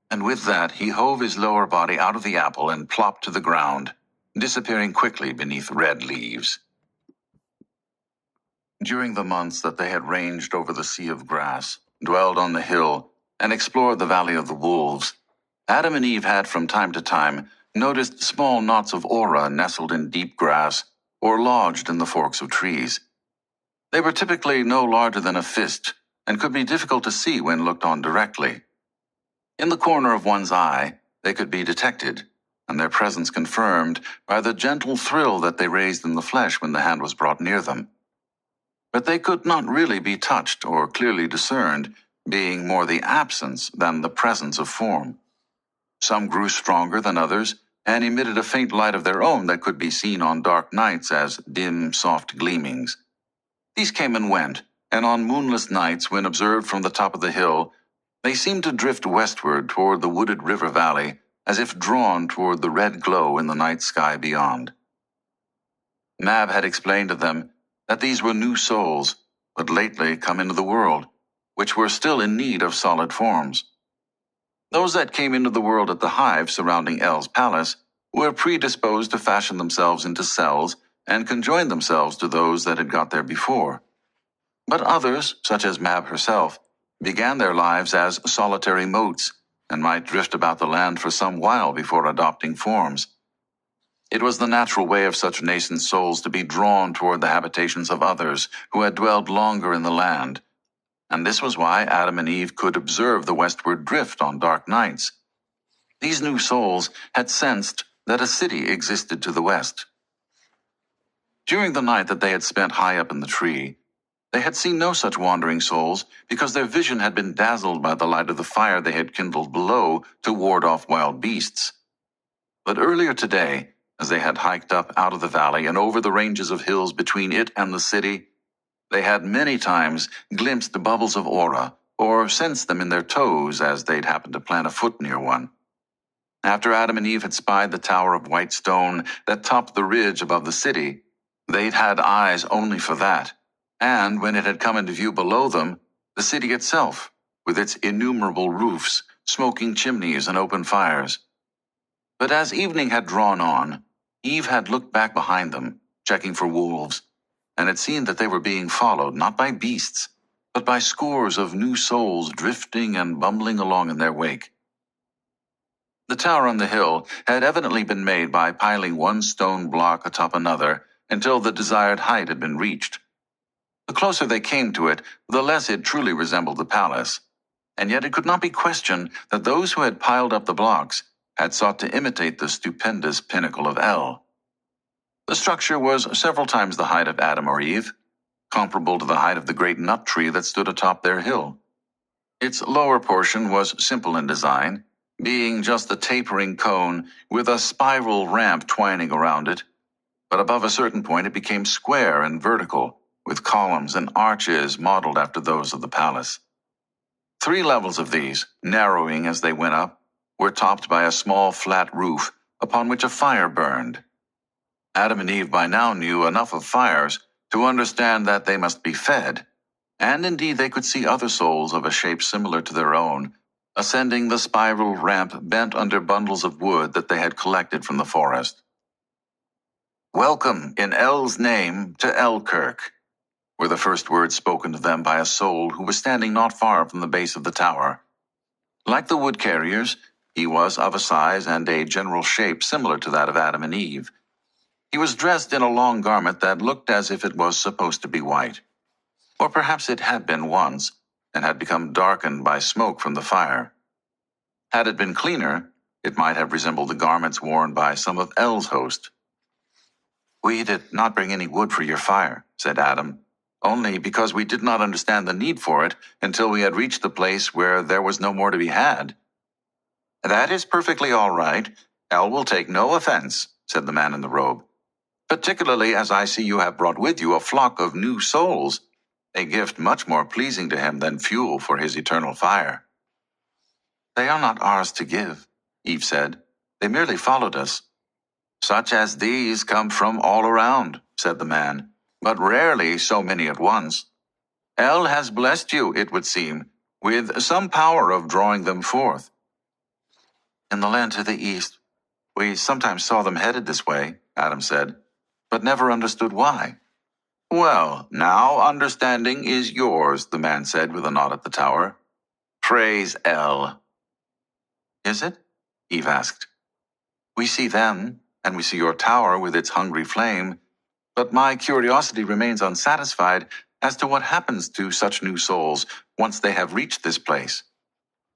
And with that, he hove his lower body out of the apple and plopped to the ground, disappearing quickly beneath red leaves. During the months that they had ranged over the sea of grass, dwelled on the hill, and explored the valley of the wolves, Adam and Eve had from time to time noticed small knots of aura nestled in deep grass or lodged in the forks of trees. They were typically no larger than a fist and could be difficult to see when looked on directly. In the corner of one's eye, they could be detected, and their presence confirmed by the gentle thrill that they raised in the flesh when the hand was brought near them. But they could not really be touched or clearly discerned, being more the absence than the presence of form. Some grew stronger than others and emitted a faint light of their own that could be seen on dark nights as dim, soft gleamings. These came and went, and on moonless nights, when observed from the top of the hill, they seemed to drift westward toward the wooded river valley, as if drawn toward the red glow in the night sky beyond. Mab had explained to them that these were new souls, but lately come into the world, which were still in need of solid forms. Those that came into the world at the hive surrounding El's palace were predisposed to fashion themselves into cells and conjoin themselves to those that had got there before. But others, such as Mab herself, began their lives as solitary motes and might drift about the land for some while before adopting forms. It was the natural way of such nascent souls to be drawn toward the habitations of others who had dwelled longer in the land, and this was why Adam and Eve could observe the westward drift on dark nights. These new souls had sensed that a city existed to the west. During the night that they had spent high up in the tree, they had seen no such wandering souls because their vision had been dazzled by the light of the fire they had kindled below to ward off wild beasts. But earlier today, as they had hiked up out of the valley and over the ranges of hills between it and the city, they had many times glimpsed the bubbles of aura, or sensed them in their toes as they'd happened to plant a foot near one. After Adam and Eve had spied the tower of white stone that topped the ridge above the city, they'd had eyes only for that, and when it had come into view below them, the city itself, with its innumerable roofs, smoking chimneys, and open fires. But as evening had drawn on, Eve had looked back behind them, checking for wolves, and had seen that they were being followed not by beasts, but by scores of new souls drifting and bumbling along in their wake. The tower on the hill had evidently been made by piling one stone block atop another until the desired height had been reached. The closer they came to it, the less it truly resembled the palace, and yet it could not be questioned that those who had piled up the blocks had sought to imitate the stupendous pinnacle of El. The structure was several times the height of Adam or Eve, comparable to the height of the great nut tree that stood atop their hill. Its lower portion was simple in design, being just a tapering cone with a spiral ramp twining around it, but above a certain point it became square and vertical, with columns and arches modeled after those of the palace. 3 levels of these, narrowing as they went up, were topped by a small flat roof upon which a fire burned. Adam and Eve by now knew enough of fires to understand that they must be fed, and indeed they could see other souls of a shape similar to their own, ascending the spiral ramp bent under bundles of wood that they had collected from the forest. "Welcome, in El's name, to Elkirk," were the first words spoken to them by a soul who was standing not far from the base of the tower. Like the wood carriers, he was of a size and a general shape similar to that of Adam and Eve. He was dressed in a long garment that looked as if it was supposed to be white. Or perhaps it had been once, and had become darkened by smoke from the fire. Had it been cleaner, it might have resembled the garments worn by some of El's host. "We did not bring any wood for your fire," said Adam, "only because we did not understand the need for it until we had reached the place where there was no more to be had." "That is perfectly all right. El will take no offense," said the man in the robe, "particularly as I see you have brought with you a flock of new souls, a gift much more pleasing to him than fuel for his eternal fire." "They are not ours to give," Eve said. "They merely followed us." "Such as these come from all around," said the man, "but rarely so many at once. El has blessed you, it would seem, with some power of drawing them forth." "In the land to the east, we sometimes saw them headed this way," Adam said, "but never understood why." "Well, now understanding is yours," the man said with a nod at the tower. "Praise El." "Is it?" Eve asked. "We see them, and we see your tower with its hungry flame, but my curiosity remains unsatisfied as to what happens to such new souls once they have reached this place."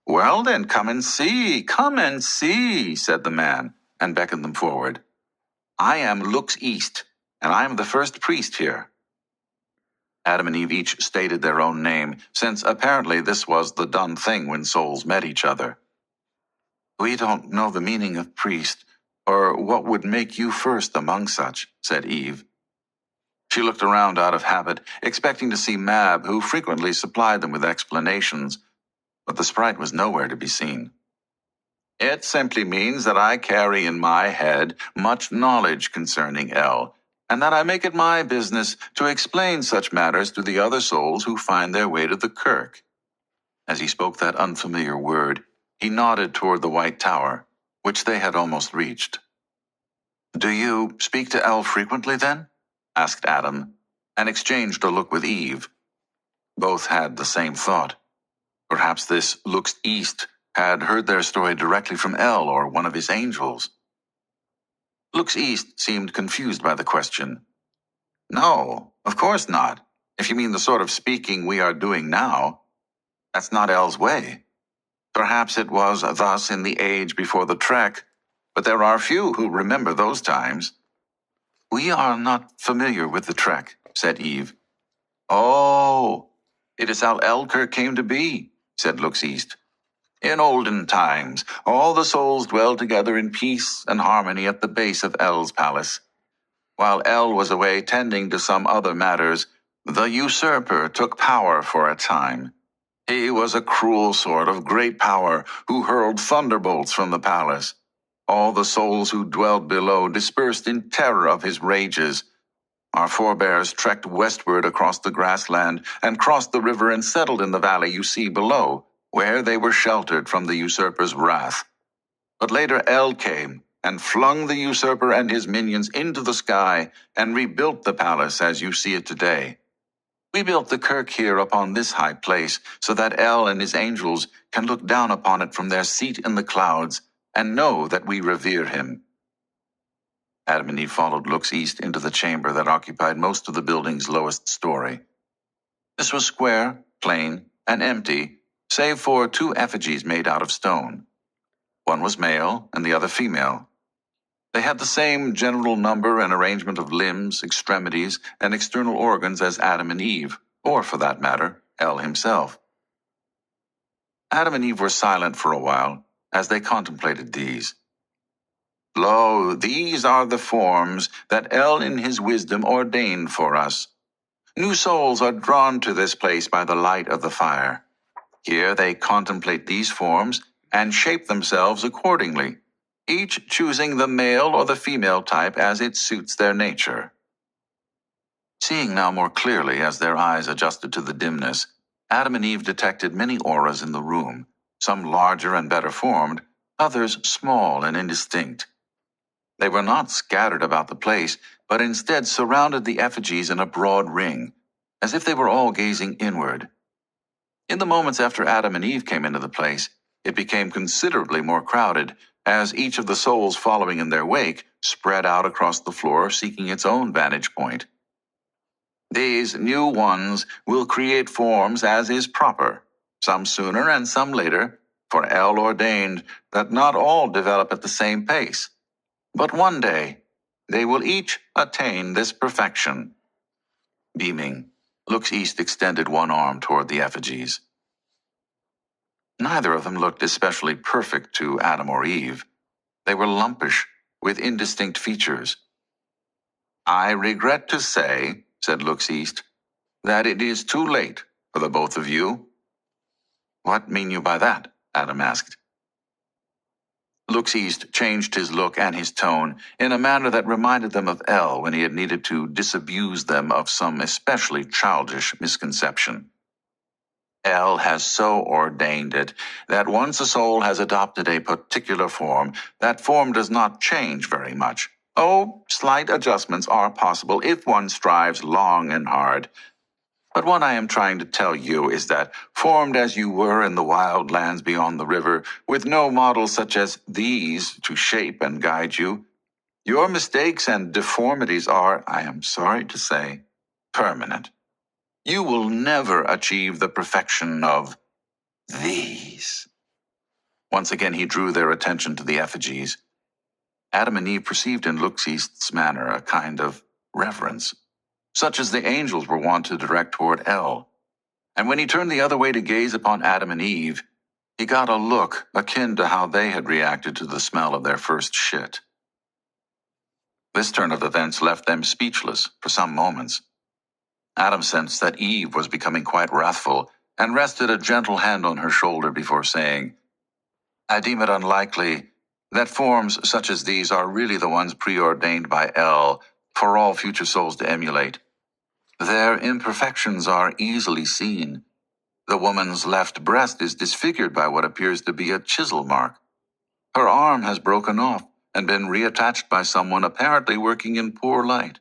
"Well then, come and see, said the man, and beckoned them forward. "I am Looks East, and I am the first priest here." Adam and Eve each stated their own name, since apparently this was the done thing when souls met each other. "We don't know the meaning of priest, or what would make you first among such," said Eve. She looked around out of habit, expecting to see Mab, who frequently supplied them with explanations, but the sprite was nowhere to be seen. "It simply means that I carry in my head much knowledge concerning El, and that I make it my business to explain such matters to the other souls who find their way to the kirk." As he spoke that unfamiliar word, he nodded toward the white tower, which they had almost reached. "Do you speak to El frequently, then?" asked Adam, and exchanged a look with Eve. Both had the same thought. Perhaps this Looks East had heard their story directly from El or one of his angels. Looks East seemed confused by the question. "No, of course not, if you mean the sort of speaking we are doing now. That's not El's way. Perhaps it was thus in the age before the trek, but there are few who remember those times." "We are not familiar with the trek," said Eve. "Oh, it is how Elkirk came to be," said Looks East. "In olden times, all the souls dwelled together in peace and harmony at the base of El's palace. While El was away tending to some other matters, the usurper took power for a time. He was a cruel sort of great power who hurled thunderbolts from the palace. All the souls who dwelled below dispersed in terror of his rages. Our forebears trekked westward across the grassland and crossed the river and settled in the valley you see below, where they were sheltered from the usurper's wrath. But later El came and flung the usurper and his minions into the sky and rebuilt the palace as you see it today. We built the kirk here upon this high place so that El and his angels can look down upon it from their seat in the clouds and know that we revere him." Adam and Eve followed Looks East into the chamber that occupied most of the building's lowest story. This was square, plain, and empty, save for 2 effigies made out of stone. One was male and the other female. They had the same general number and arrangement of limbs, extremities, and external organs as Adam and Eve, or for that matter, El himself. Adam and Eve were silent for a while as they contemplated these. "Lo, these are the forms that El in his wisdom ordained for us. New souls are drawn to this place by the light of the fire. Here they contemplate these forms and shape themselves accordingly, each choosing the male or the female type as it suits their nature." Seeing now more clearly as their eyes adjusted to the dimness, Adam and Eve detected many auras in the room, some larger and better formed, others small and indistinct. They were not scattered about the place, but instead surrounded the effigies in a broad ring, as if they were all gazing inward. In the moments after Adam and Eve came into the place, it became considerably more crowded, as each of the souls following in their wake spread out across the floor seeking its own vantage point. These new ones will create forms as is proper, some sooner and some later, for El ordained that not all develop at the same pace. But one day, they will each attain this perfection. Beaming, Looks East extended one arm toward the effigies. Neither of them looked especially perfect to Adam or Eve. They were lumpish, with indistinct features. "I regret to say," said Looks East, "that it is too late for the both of you." "What mean you by that?" Adam asked. Looks East changed his look and his tone in a manner that reminded them of El when he had needed to disabuse them of some especially childish misconception. El has so ordained it that once a soul has adopted a particular form, that form does not change very much. Oh, slight adjustments are possible if one strives long and hard. But what I am trying to tell you is that, formed as you were in the wild lands beyond the river, with no models such as these to shape and guide you, your mistakes and deformities are, I am sorry to say, permanent. You will never achieve the perfection of these. Once again he drew their attention to the effigies. Adam and Eve perceived in Looks East's manner a kind of reverence, such as the angels were wont to direct toward El. And when he turned the other way to gaze upon Adam and Eve, he got a look akin to how they had reacted to the smell of their first shit. This turn of events left them speechless for some moments. Adam sensed that Eve was becoming quite wrathful and rested a gentle hand on her shoulder before saying, "I deem it unlikely that forms such as these are really the ones preordained by El for all future souls to emulate. Their imperfections are easily seen. The woman's left breast is disfigured by what appears to be a chisel mark. Her arm has broken off and been reattached by someone apparently working in poor light.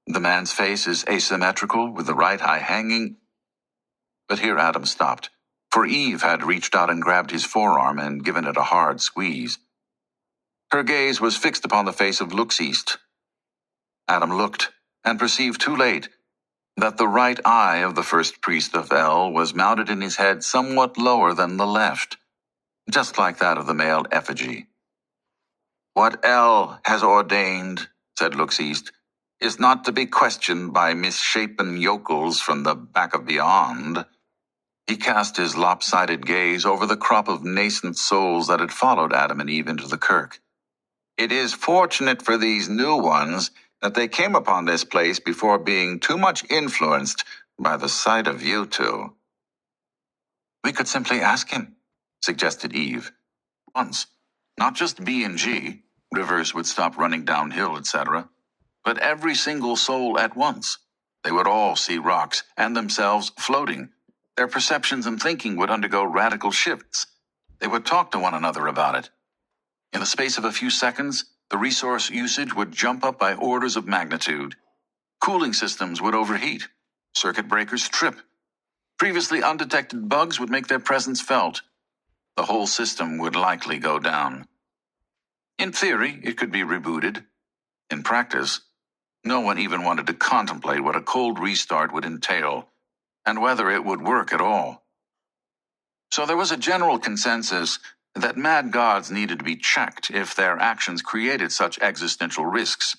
The man's face is asymmetrical, with the right eye hanging." But here Adam stopped, for Eve had reached out and grabbed his forearm and given it a hard squeeze. Her gaze was fixed upon the face of Looks East. Adam looked and perceived too late that the right eye of the first priest of El was mounted in his head somewhat lower than the left, just like that of the male effigy. "What El has ordained," said Looks East, "is not to be questioned by misshapen yokels from the back of beyond." He cast his lopsided gaze over the crop of nascent souls that had followed Adam and Eve into the kirk. "It is fortunate for these new ones that they came upon this place before being too much influenced by the sight of you two." "We could simply ask him," suggested Eve. "Once. Not just B and G, rivers would stop running downhill, etc., but every single soul at once. They would all see rocks and themselves floating. Their perceptions and thinking would undergo radical shifts. They would talk to one another about it. In the space of a few seconds, the resource usage would jump up by orders of magnitude. Cooling systems would overheat. Circuit breakers trip. Previously undetected bugs would make their presence felt. The whole system would likely go down. In theory, it could be rebooted. In practice, no one even wanted to contemplate what a cold restart would entail, and whether it would work at all. So there was a general consensus that mad gods needed to be checked if their actions created such existential risks,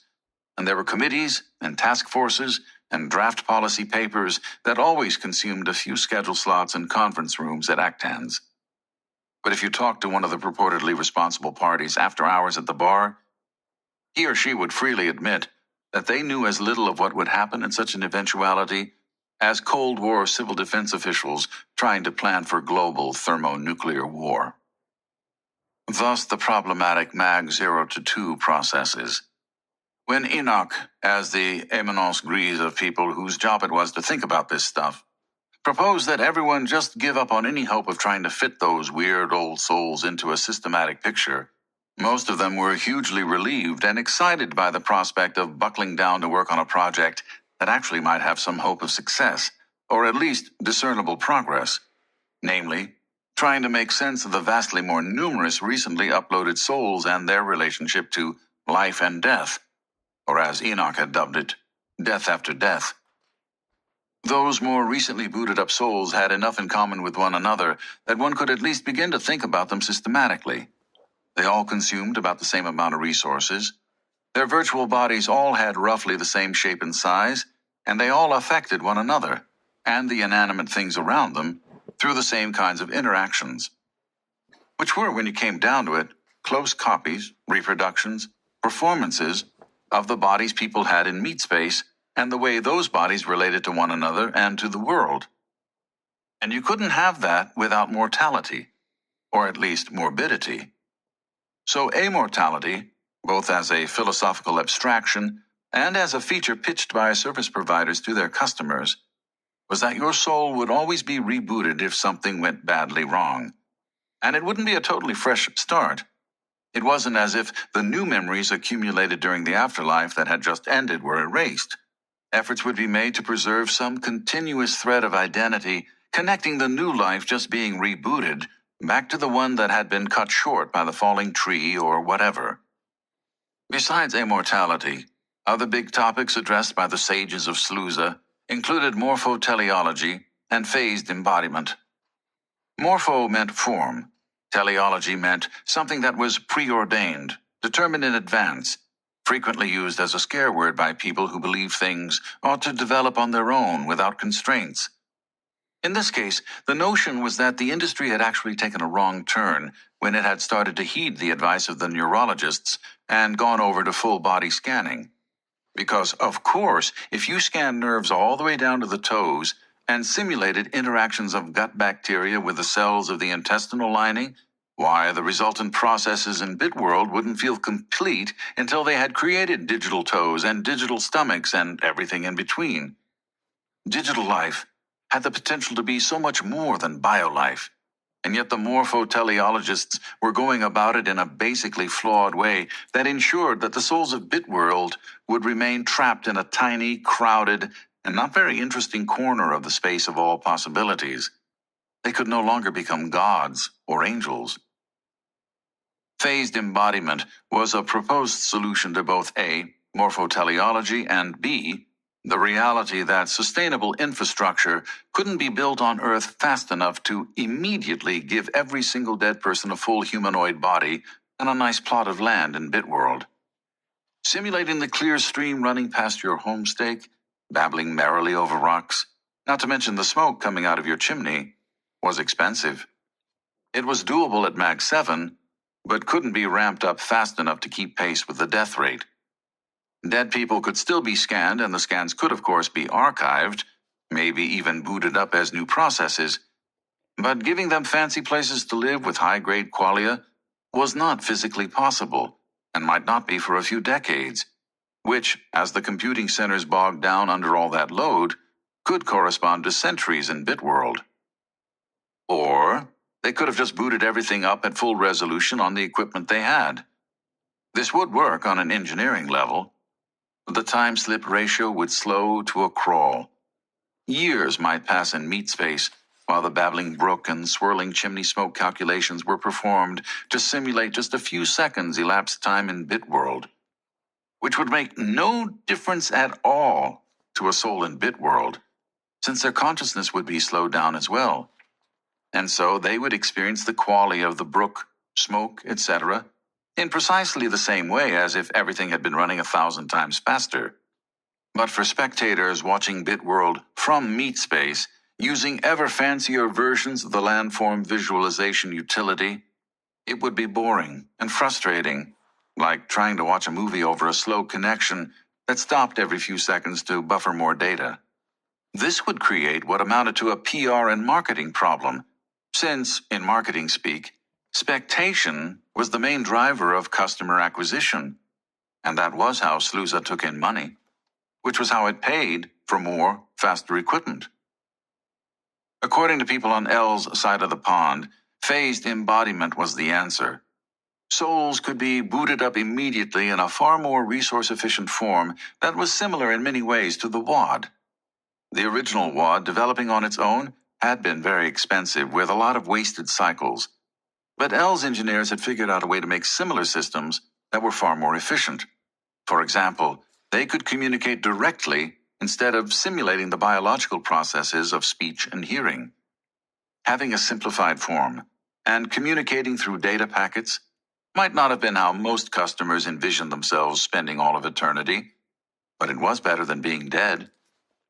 and there were committees and task forces and draft policy papers that always consumed a few schedule slots in conference rooms at ACTANs. But if you talked to one of the purportedly responsible parties after hours at the bar, he or she would freely admit that they knew as little of what would happen in such an eventuality as Cold War civil defense officials trying to plan for global thermonuclear war. Thus the problematic MAG 0 to 2 processes. When Enoch, as the eminence grise of people whose job it was to think about this stuff, proposed that everyone just give up on any hope of trying to fit those weird old souls into a systematic picture. Most of them were hugely relieved and excited by the prospect of buckling down to work on a project that actually might have some hope of success, or at least discernible progress. Namely, trying to make sense of the vastly more numerous recently uploaded souls and their relationship to life and death, or as Enoch had dubbed it, death after death. Those more recently booted up souls had enough in common with one another that one could at least begin to think about them systematically. They all consumed about the same amount of resources. Their virtual bodies all had roughly the same shape and size, and they all affected one another, and the inanimate things around them, through the same kinds of interactions, which were, when you came down to it, close copies, reproductions, performances of the bodies people had in meat space and the way those bodies related to one another and to the world. And you couldn't have that without mortality, or at least morbidity. So amortality, both as a philosophical abstraction and as a feature pitched by service providers to their customers, was that your soul would always be rebooted if something went badly wrong. And it wouldn't be a totally fresh start. It wasn't as if the new memories accumulated during the afterlife that had just ended were erased. Efforts would be made to preserve some continuous thread of identity, connecting the new life just being rebooted back to the one that had been cut short by the falling tree or whatever. Besides immortality, other big topics addressed by the sages of Sluza included morphoteleology and phased embodiment. Morpho meant form. Teleology meant something that was preordained, determined in advance, frequently used as a scare word by people who believe things ought to develop on their own without constraints. In this case, the notion was that the industry had actually taken a wrong turn when it had started to heed the advice of the neurologists and gone over to full-body scanning. Because, of course, if you scanned nerves all the way down to the toes and simulated interactions of gut bacteria with the cells of the intestinal lining, why, the resultant processes in Bitworld wouldn't feel complete until they had created digital toes and digital stomachs and everything in between. Digital life had the potential to be so much more than biolife, and yet the morphoteleologists were going about it in a basically flawed way that ensured that the souls of Bitworld would remain trapped in a tiny, crowded, and not very interesting corner of the space of all possibilities. They could no longer become gods or angels. Phased embodiment was a proposed solution to both A, morphoteleology, and B, the reality that sustainable infrastructure couldn't be built on Earth fast enough to immediately give every single dead person a full humanoid body and a nice plot of land in Bitworld. Simulating the clear stream running past your homestake, babbling merrily over rocks, not to mention the smoke coming out of your chimney, was expensive. It was doable at Mag 7, but couldn't be ramped up fast enough to keep pace with the death rate. Dead people could still be scanned, and the scans could, of course, be archived, maybe even booted up as new processes, but giving them fancy places to live with high-grade qualia was not physically possible, and might not be for a few decades, which, as the computing centers bogged down under all that load, could correspond to centuries in Bitworld. Or they could have just booted everything up at full resolution on the equipment they had. This would work on an engineering level. The time-slip ratio would slow to a crawl. Years might pass in meat space while the babbling brook and swirling chimney smoke calculations were performed to simulate just a few seconds elapsed time in Bitworld, which would make no difference at all to a soul in Bitworld, since their consciousness would be slowed down as well. And so they would experience the qualia of the brook, smoke, etc., in precisely the same way as if everything had been running 1,000 times faster. But for spectators watching Bitworld from meat space, using ever fancier versions of the landform visualization utility, it would be boring and frustrating, like trying to watch a movie over a slow connection that stopped every few seconds to buffer more data. This would create what amounted to a PR and marketing problem, since, in marketing speak, spectation was the main driver of customer acquisition, and that was how Sluza took in money, which was how it paid for more, faster equipment. According to people on L's side of the pond, phased embodiment was the answer. Souls could be booted up immediately in a far more resource-efficient form that was similar in many ways to the WAD. The original WAD, developing on its own, had been very expensive, with a lot of wasted cycles. But L's engineers had figured out a way to make similar systems that were far more efficient. For example, they could communicate directly instead of simulating the biological processes of speech and hearing. Having a simplified form and communicating through data packets might not have been how most customers envisioned themselves spending all of eternity, but it was better than being dead,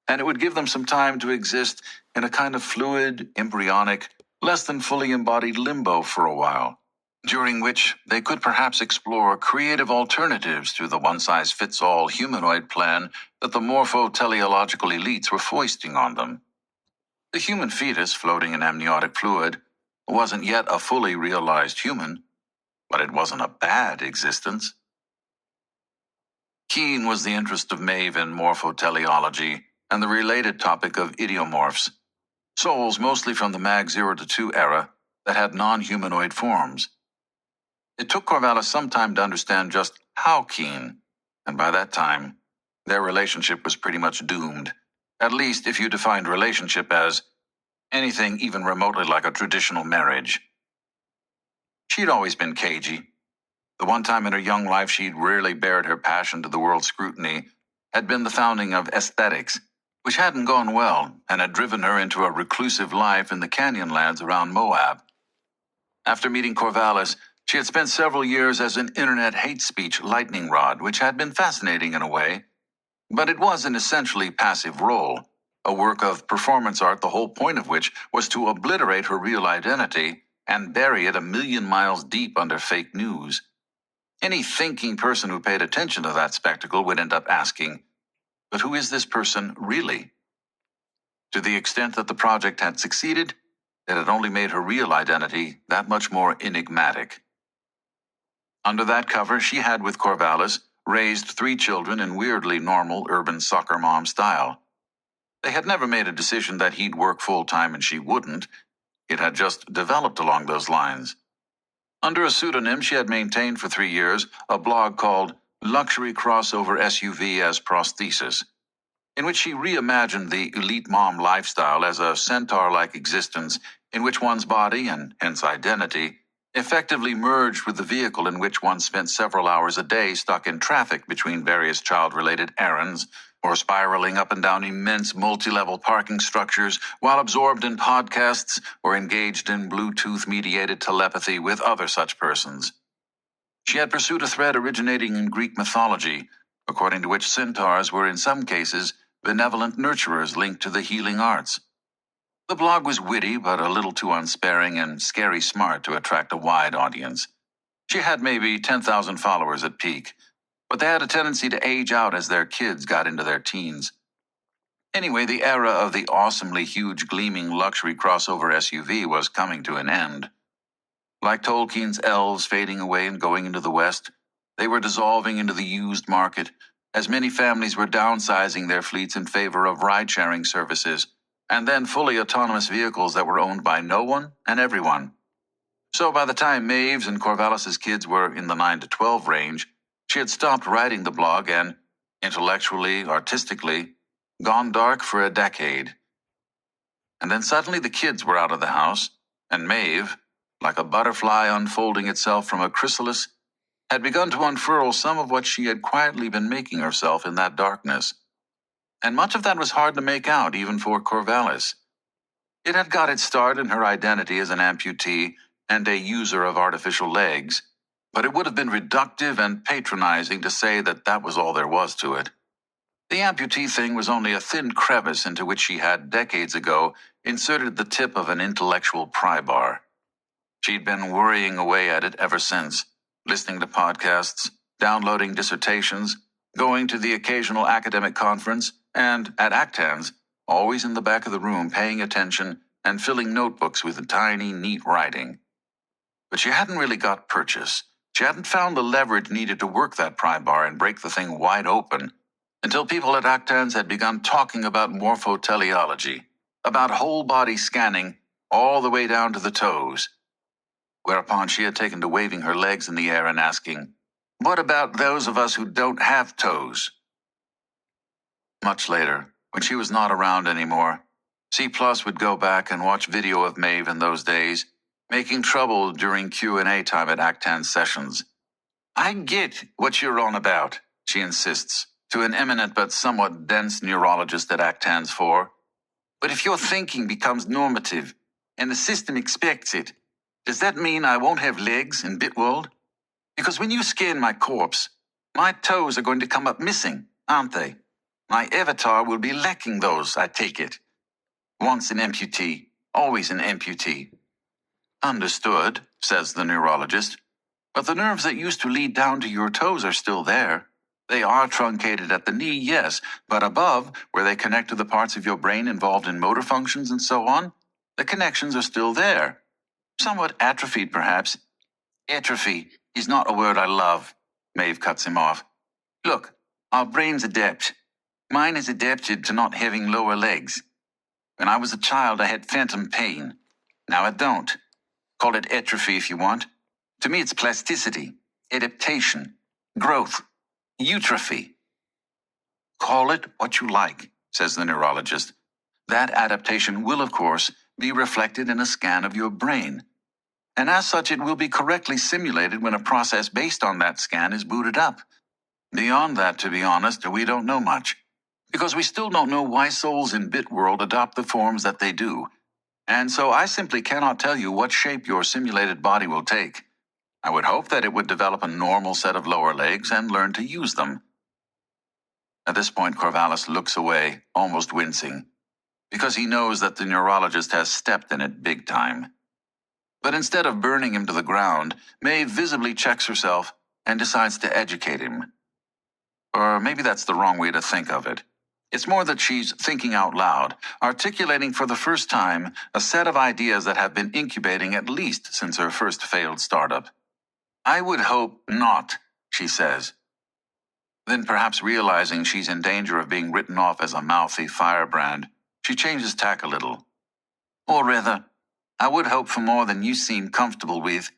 and it would give them some time to exist in a kind of fluid, embryonic, less than fully embodied limbo for a while, during which they could perhaps explore creative alternatives to the one-size-fits-all humanoid plan that the morpho-teleological elites were foisting on them. The human fetus floating in amniotic fluid wasn't yet a fully realized human, but it wasn't a bad existence. Keen was the interest of Maeve in morphoteleology and the related topic of idiomorphs, souls mostly from the Mag 0-2 era that had non-humanoid forms. It took Corvallis some time to understand just how keen, and by that time, their relationship was pretty much doomed, at least if you defined relationship as anything even remotely like a traditional marriage. She'd always been cagey. The one time in her young life she'd rarely bared her passion to the world's scrutiny had been the founding of Aesthetics, which hadn't gone well and had driven her into a reclusive life in the canyonlands around Moab. After meeting Corvallis, she had spent several years as an internet hate speech lightning rod, which had been fascinating in a way, but it was an essentially passive role, a work of performance art the whole point of which was to obliterate her real identity and bury it 1,000,000 miles deep under fake news. Any thinking person who paid attention to that spectacle would end up asking, but who is this person really? To the extent that the project had succeeded, it had only made her real identity that much more enigmatic. Under that cover, she had, with Corvallis, raised 3 children in weirdly normal urban soccer mom style. They had never made a decision that he'd work full-time and she wouldn't. It had just developed along those lines. Under a pseudonym, she had maintained for 3 years a blog called Luxury Crossover SUV as Prosthesis, in which she reimagined the elite mom lifestyle as a centaur-like existence in which one's body, and hence identity, effectively merged with the vehicle in which one spent several hours a day stuck in traffic between various child-related errands, or spiraling up and down immense multi-level parking structures while absorbed in podcasts or engaged in Bluetooth-mediated telepathy with other such persons. She had pursued a thread originating in Greek mythology, according to which centaurs were in some cases benevolent nurturers linked to the healing arts. The blog was witty but a little too unsparing and scary smart to attract a wide audience. She had maybe 10,000 followers at peak, but they had a tendency to age out as their kids got into their teens. Anyway, the era of the awesomely huge gleaming luxury crossover SUV was coming to an end. Like Tolkien's elves fading away and going into the West, they were dissolving into the used market, as many families were downsizing their fleets in favor of ride-sharing services, and then fully autonomous vehicles that were owned by no one and everyone. So by the time Maeve's and Corvallis's kids were in the 9 to 12 range, she had stopped writing the blog and, intellectually, artistically, gone dark for a decade. And then suddenly the kids were out of the house, and Maeve, like a butterfly unfolding itself from a chrysalis, had begun to unfurl some of what she had quietly been making herself in that darkness. And much of that was hard to make out even for Corvallis. It had got its start in her identity as an amputee and a user of artificial legs, but it would have been reductive and patronizing to say that that was all there was to it. The amputee thing was only a thin crevice into which she had, decades ago, inserted the tip of an intellectual pry bar. She'd been worrying away at it ever since, listening to podcasts, downloading dissertations, going to the occasional academic conference, and, at ACTANS, always in the back of the room paying attention and filling notebooks with tiny, neat writing. But she hadn't really got purchase. She hadn't found the leverage needed to work that pry bar and break the thing wide open, until people at ACTANS had begun talking about morphoteleology. about whole body scanning all the way down to the toes. Whereupon she had taken to waving her legs in the air and asking, "What about those of us who don't have toes?" Much later, when she was not around anymore, C+ would go back and watch video of Maeve in those days, making trouble during Q&A time at Actan's sessions. "I get what you're on about," she insists, to an eminent but somewhat dense neurologist at Actan's 4. "But if your thinking becomes normative, and the system expects it, does that mean I won't have legs in Bitworld? Because when you scan my corpse, my toes are going to come up missing, aren't they? My avatar will be lacking those, I take it. Once an amputee, always an amputee." "Understood," says the neurologist. "But the nerves that used to lead down to your toes are still there. They are truncated at the knee, yes, but above, where they connect to the parts of your brain involved in motor functions and so on, the connections are still there. Somewhat atrophied, perhaps." "Atrophy is not a word I love," Maeve cuts him off. "Look, our brains adapt. Mine is adapted to not having lower legs. When I was a child, I had phantom pain. Now I don't. Call it atrophy if you want. To me, it's plasticity, adaptation, growth, eutrophy." "Call it what you like," says the neurologist. "That adaptation will, of course, be reflected in a scan of your brain. And as such, it will be correctly simulated when a process based on that scan is booted up. Beyond that, to be honest, we don't know much, because we still don't know why souls in Bitworld adopt the forms that they do. And so I simply cannot tell you what shape your simulated body will take. I would hope that it would develop a normal set of lower legs and learn to use them." At this point, Corvallis looks away, almost wincing, because he knows that the neurologist has stepped in it big time. But instead of burning him to the ground, Maeve visibly checks herself and decides to educate him. Or maybe that's the wrong way to think of it. It's more that she's thinking out loud, articulating for the first time a set of ideas that have been incubating at least since her first failed startup. "I would hope not," she says. Then, perhaps realizing she's in danger of being written off as a mouthy firebrand, she changes tack a little. "Or rather, I would hope for more than you seem comfortable with.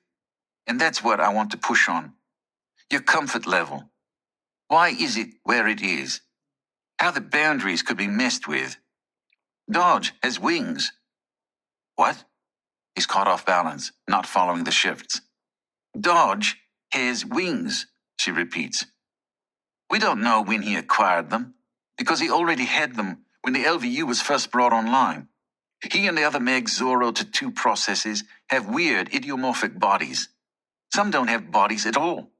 And that's what I want to push on. Your comfort level. Why is it where it is? How the boundaries could be messed with. Dodge has wings." "What?" He's caught off balance, not following the shifts. "Dodge has wings," she repeats. "We don't know when he acquired them, because he already had them when the LVU was first brought online. He and the other Meg Zorro to 2 processes have weird idiomorphic bodies. Some don't have bodies at all.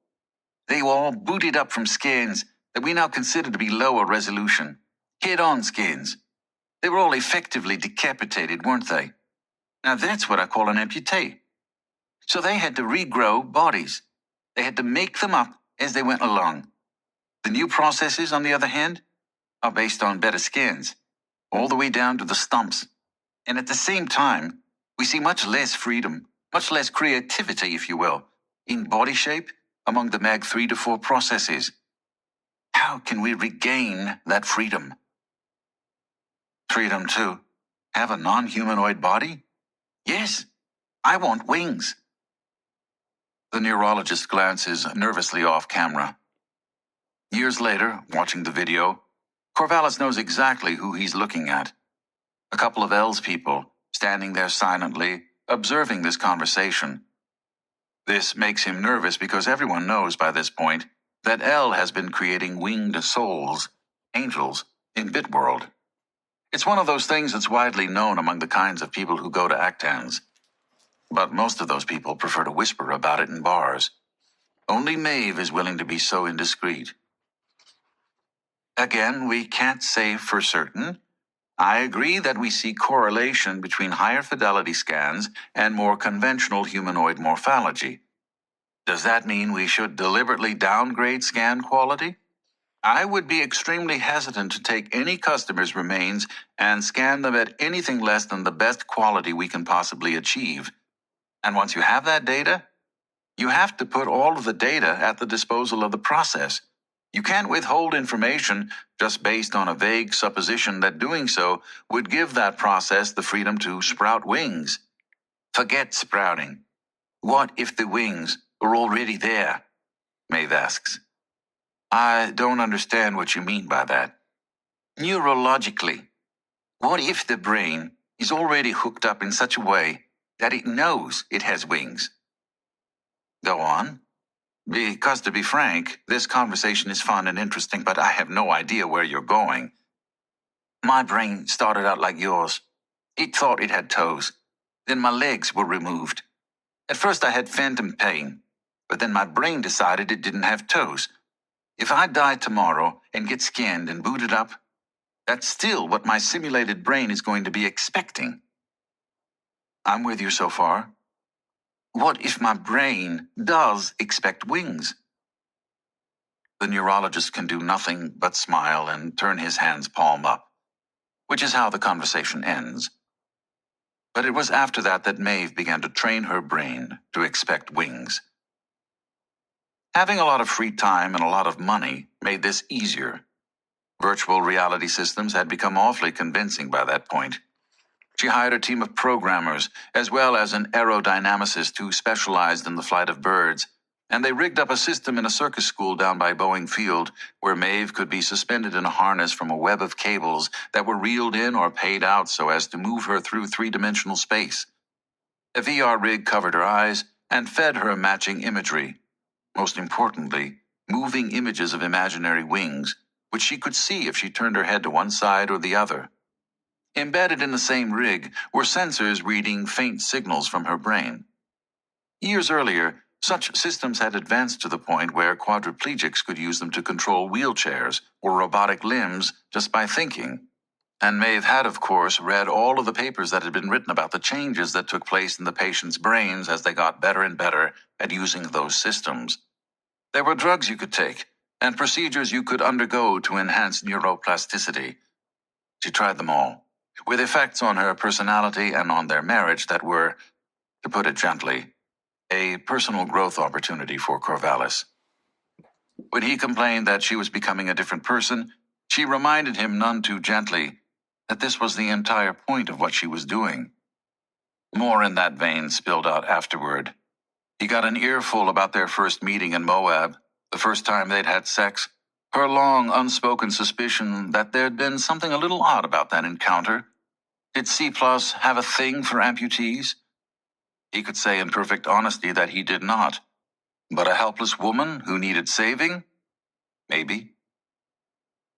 They were all booted up from scans that we now consider to be lower resolution, head-on scans. They were all effectively decapitated, weren't they? Now that's what I call an amputee. So they had to regrow bodies. They had to make them up as they went along. The new processes, on the other hand, are based on better scans, all the way down to the stumps. And at the same time, we see much less freedom, much less creativity, if you will, in body shape among the MAG 3 to 4 processes. How can we regain that freedom? Freedom to have a non-humanoid body? Yes, I want wings. The neurologist glances nervously off camera. Years later, watching the video, Corvallis knows exactly who he's looking at. A couple of L's people, standing there silently, observing this conversation. This makes him nervous because everyone knows by this point that L has been creating winged souls, angels, in Bitworld. It's one of those things that's widely known among the kinds of people who go to Actans. But most of those people prefer to whisper about it in bars. Only Maeve is willing to be so indiscreet. Again, we can't say for certain. I agree that we see correlation between higher fidelity scans and more conventional humanoid morphology. Does that mean we should deliberately downgrade scan quality? I would be extremely hesitant to take any customer's remains and scan them at anything less than the best quality we can possibly achieve. And once you have that data, you have to put all of the data at the disposal of the process, You can't withhold information just based on a vague supposition that doing so would give that process the freedom to sprout wings. Forget sprouting. What if the wings are already there? Maeve asks. I don't understand what you mean by that. Neurologically, what if the brain is already hooked up in such a way that it knows it has wings? Go on. Because, to be frank, this conversation is fun and interesting, but I have no idea where you're going. My brain started out like yours. It thought it had toes. Then my legs were removed. At first I had phantom pain, but then my brain decided it didn't have toes. If I die tomorrow and get scanned and booted up, that's still what my simulated brain is going to be expecting. I'm with you so far. What if my brain does expect wings? The neurologist can do nothing but smile and turn his hand's palm up, which is how the conversation ends. But it was after that that Maeve began to train her brain to expect wings. Having a lot of free time and a lot of money made this easier. Virtual reality systems had become awfully convincing by that point. She hired a team of programmers, as well as an aerodynamicist who specialized in the flight of birds, and they rigged up a system in a circus school down by Boeing Field, where Maeve could be suspended in a harness from a web of cables that were reeled in or paid out so as to move her through three-dimensional space. A VR rig covered her eyes and fed her matching imagery. Most importantly, moving images of imaginary wings, which she could see if she turned her head to one side or the other. Embedded in the same rig were sensors reading faint signals from her brain. Years earlier, such systems had advanced to the point where quadriplegics could use them to control wheelchairs or robotic limbs just by thinking. And Maeve had, of course, read all of the papers that had been written about the changes that took place in the patient's brains as they got better and better at using those systems. There were drugs you could take and procedures you could undergo to enhance neuroplasticity. She tried them all, with effects on her personality and on their marriage that were, to put it gently, a personal growth opportunity for Corvallis. When he complained that she was becoming a different person, she reminded him none too gently that this was the entire point of what she was doing. More in that vein spilled out afterward. He got an earful about their first meeting in Moab, the first time they'd had sex, her long, unspoken suspicion that there'd been something a little odd about that encounter. Did C+ have a thing for amputees? He could say in perfect honesty that he did not. But a helpless woman who needed saving? Maybe.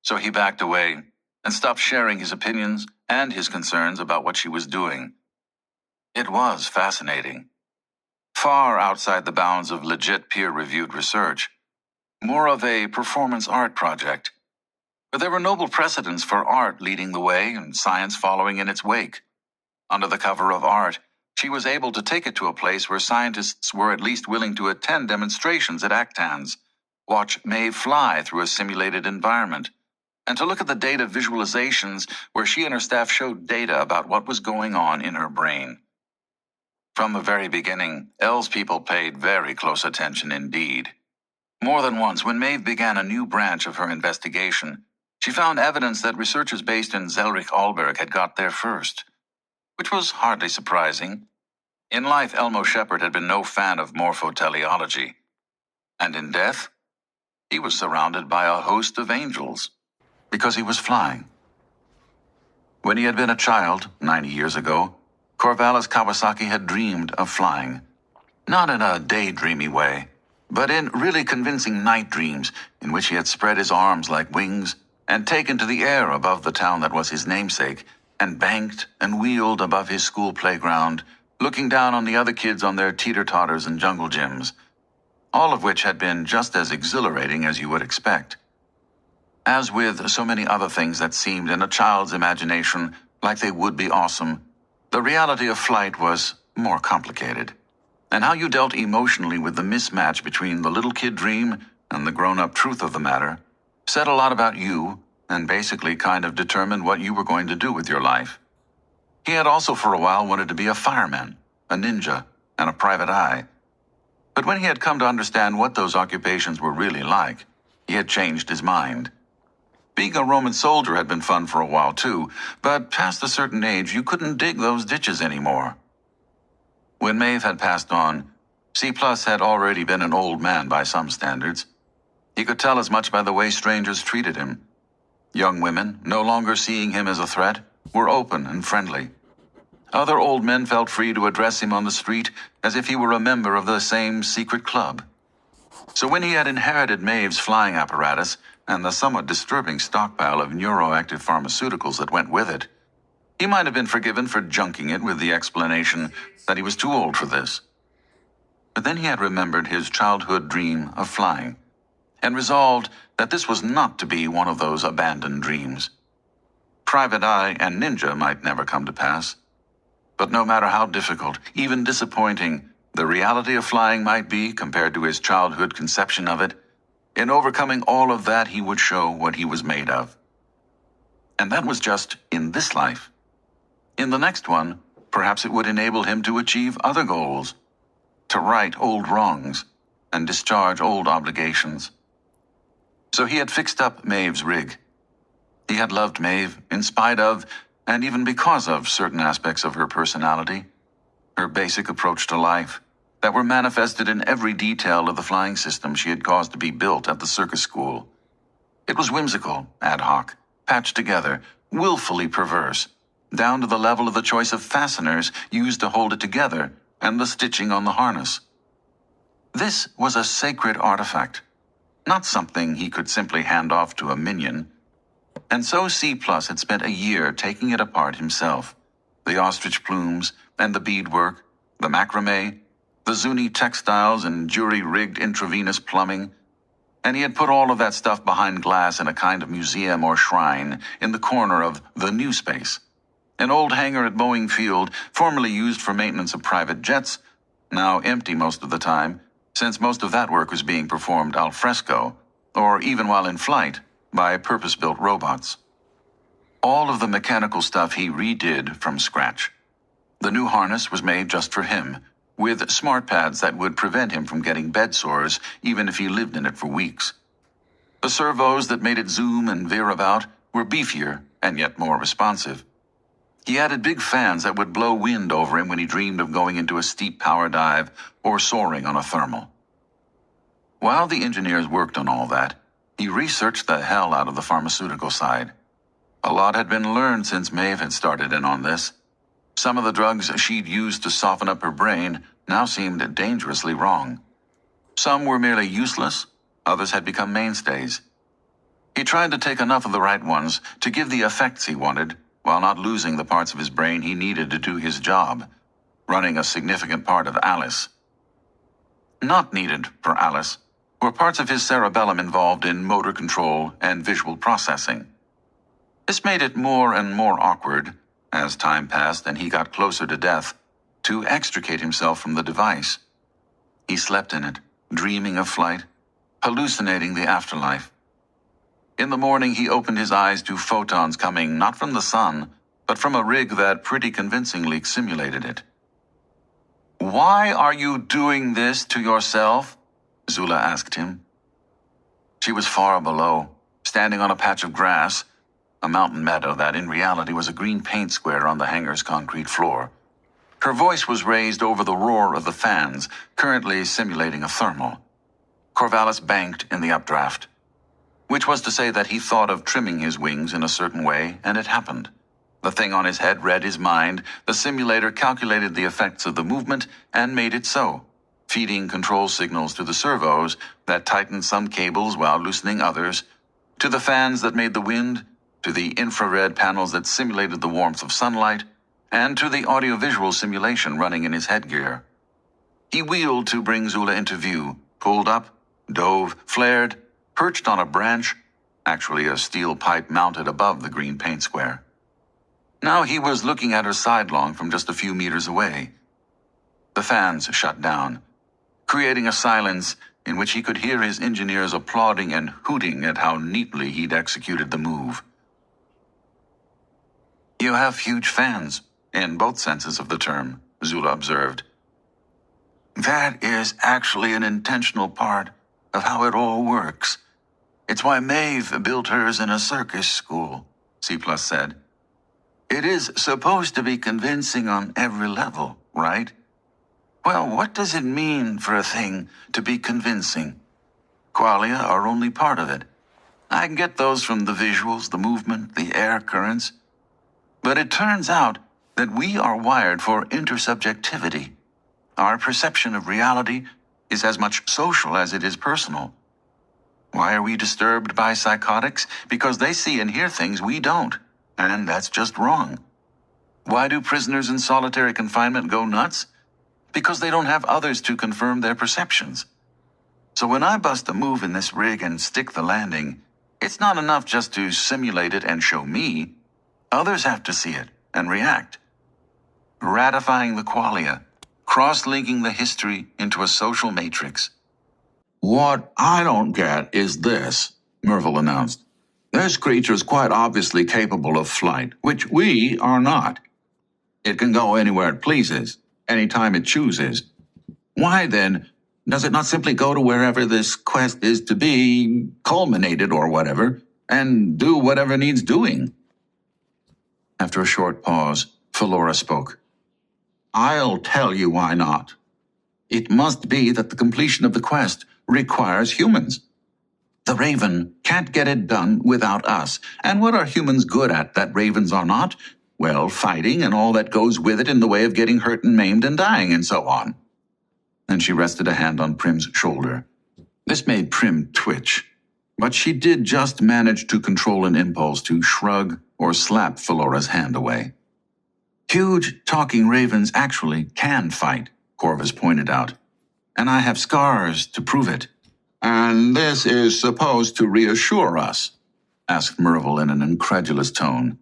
So he backed away and stopped sharing his opinions and his concerns about what she was doing. It was fascinating. Far outside the bounds of legit peer-reviewed research. More of a performance art project. But there were noble precedents for art leading the way and science following in its wake. Under the cover of art, she was able to take it to a place where scientists were at least willing to attend demonstrations at ACTANs, watch Maeve fly through a simulated environment, and to look at the data visualizations where she and her staff showed data about what was going on in her brain. From the very beginning, Elle's people paid very close attention indeed. More than once, when Maeve began a new branch of her investigation, she found evidence that researchers based in Zellrich-Alberg had got there first, which was hardly surprising. In life, Elmo Shepard had been no fan of morphoteleology, and in death, he was surrounded by a host of angels, because he was flying. When he had been a child, 90 years ago, Corvallis Kawasaki had dreamed of flying, not in a daydreamy way, but in really convincing night dreams in which he had spread his arms like wings and taken to the air above the town that was his namesake and banked and wheeled above his school playground, looking down on the other kids on their teeter-totters and jungle gyms, all of which had been just as exhilarating as you would expect. As with so many other things that seemed in a child's imagination like they would be awesome, the reality of flight was more complicated. And how you dealt emotionally with the mismatch between the little kid dream and the grown-up truth of the matter said a lot about you and basically kind of determined what you were going to do with your life. He had also for a while wanted to be a fireman, a ninja, and a private eye. But when he had come to understand what those occupations were really like, He had changed his mind. Being a Roman soldier had been fun for a while, too, but past a certain age, you couldn't dig those ditches anymore. When Maeve had passed on, C+ had already been an old man by some standards. He could tell as much by the way strangers treated him. Young women, no longer seeing him as a threat, were open and friendly. Other old men felt free to address him on the street as if he were a member of the same secret club. So when he had inherited Maeve's flying apparatus and the somewhat disturbing stockpile of neuroactive pharmaceuticals that went with it, he might have been forgiven for junking it with the explanation that he was too old for this. But then he had remembered his childhood dream of flying, and resolved that this was not to be one of those abandoned dreams. Private Eye and Ninja might never come to pass, but no matter how difficult, even disappointing, the reality of flying might be compared to his childhood conception of it, in overcoming all of that he would show what he was made of. And that was just in this life. In the next one, perhaps it would enable him to achieve other goals, to right old wrongs and discharge old obligations. So he had fixed up Maeve's rig. He had loved Maeve in spite of, and even because of, certain aspects of her personality, her basic approach to life, that were manifested in every detail of the flying system she had caused to be built at the circus school. It was whimsical, ad hoc, patched together, willfully perverse, down to the level of the choice of fasteners used to hold it together and the stitching on the harness. This was a sacred artifact, not something he could simply hand off to a minion. And so C+ had spent a year taking it apart himself. The ostrich plumes and the beadwork, the macrame, the Zuni textiles and jury-rigged intravenous plumbing, and he had put all of that stuff behind glass in a kind of museum or shrine in the corner of the new space, an old hangar at Boeing Field, formerly used for maintenance of private jets, now empty most of the time, since most of that work was being performed al fresco, or even while in flight, by purpose-built robots. All of the mechanical stuff he redid from scratch. The new harness was made just for him, with smart pads that would prevent him from getting bed sores even if he lived in it for weeks. The servos that made it zoom and veer about were beefier and yet more responsive. He added big fans that would blow wind over him when he dreamed of going into a steep power dive or soaring on a thermal. While the engineers worked on all that, he researched the hell out of the pharmaceutical side. A lot had been learned since Maeve had started in on this. Some of the drugs she'd used to soften up her brain now seemed dangerously wrong. Some were merely useless, others had become mainstays. He tried to take enough of the right ones to give the effects he wanted, while not losing the parts of his brain he needed to do his job, running a significant part of Alice. Not needed for Alice were parts of his cerebellum involved in motor control and visual processing. This made it more and more awkward, as time passed and he got closer to death, to extricate himself from the device. He slept in it, dreaming of flight, hallucinating the afterlife. In the morning he opened his eyes to photons coming not from the sun, but from a rig that pretty convincingly simulated it. "Why are you doing this to yourself?" Zula asked him. She was far below, standing on a patch of grass, a mountain meadow that in reality was a green paint square on the hangar's concrete floor. Her voice was raised over the roar of the fans, currently simulating a thermal. Corvallis banked in the updraft, which was to say that he thought of trimming his wings in a certain way, and it happened. The thing on his head read his mind, the simulator calculated the effects of the movement, and made it so, feeding control signals to the servos that tightened some cables while loosening others, to the fans that made the wind, to the infrared panels that simulated the warmth of sunlight, and to the audiovisual simulation running in his headgear. He wheeled to bring Zula into view, pulled up, dove, flared, perched on a branch, actually a steel pipe mounted above the green paint square. Now he was looking at her sidelong from just a few meters away. The fans shut down, creating a silence in which he could hear his engineers applauding and hooting at how neatly he'd executed the move. "You have huge fans, in both senses of the term," Zula observed. "That is actually an intentional part of how it all works. It's why Maeve built hers in a circus school, C+ said. It is supposed to be convincing on every level, right? Well, what does it mean for a thing to be convincing? Qualia are only part of it. I can get those from the visuals, the movement, the air currents. But it turns out that we are wired for intersubjectivity. Our perception of reality is as much social as it is personal. Why are we disturbed by psychotics? Because they see and hear things we don't, and that's just wrong. Why do prisoners in solitary confinement go nuts? Because they don't have others to confirm their perceptions. So when I bust a move in this rig and stick the landing, it's not enough just to simulate it and show me. Others have to see it and react. Ratifying the qualia, cross-linking the history into a social matrix. What I don't get is this, Merville announced. This creature is quite obviously capable of flight, which we are not. It can go anywhere it pleases, anytime it chooses. Why, then, does it not simply go to wherever this quest is to be culminated or whatever, and do whatever needs doing? After a short pause, Philora spoke. I'll tell you why not. It must be that the completion of the quest requires humans. The Raven can't get it done without us. And what are humans good at that ravens are not? Well, fighting and all that goes with it in the way of getting hurt and maimed and dying and so on. And she rested a hand on Prim's shoulder. This made Prim twitch, but she did just manage to control an impulse to shrug or slap Philora's hand away. Huge talking ravens actually can fight, Corvus pointed out. And I have scars to prove it. And this is supposed to reassure us, asked Merville in an incredulous tone.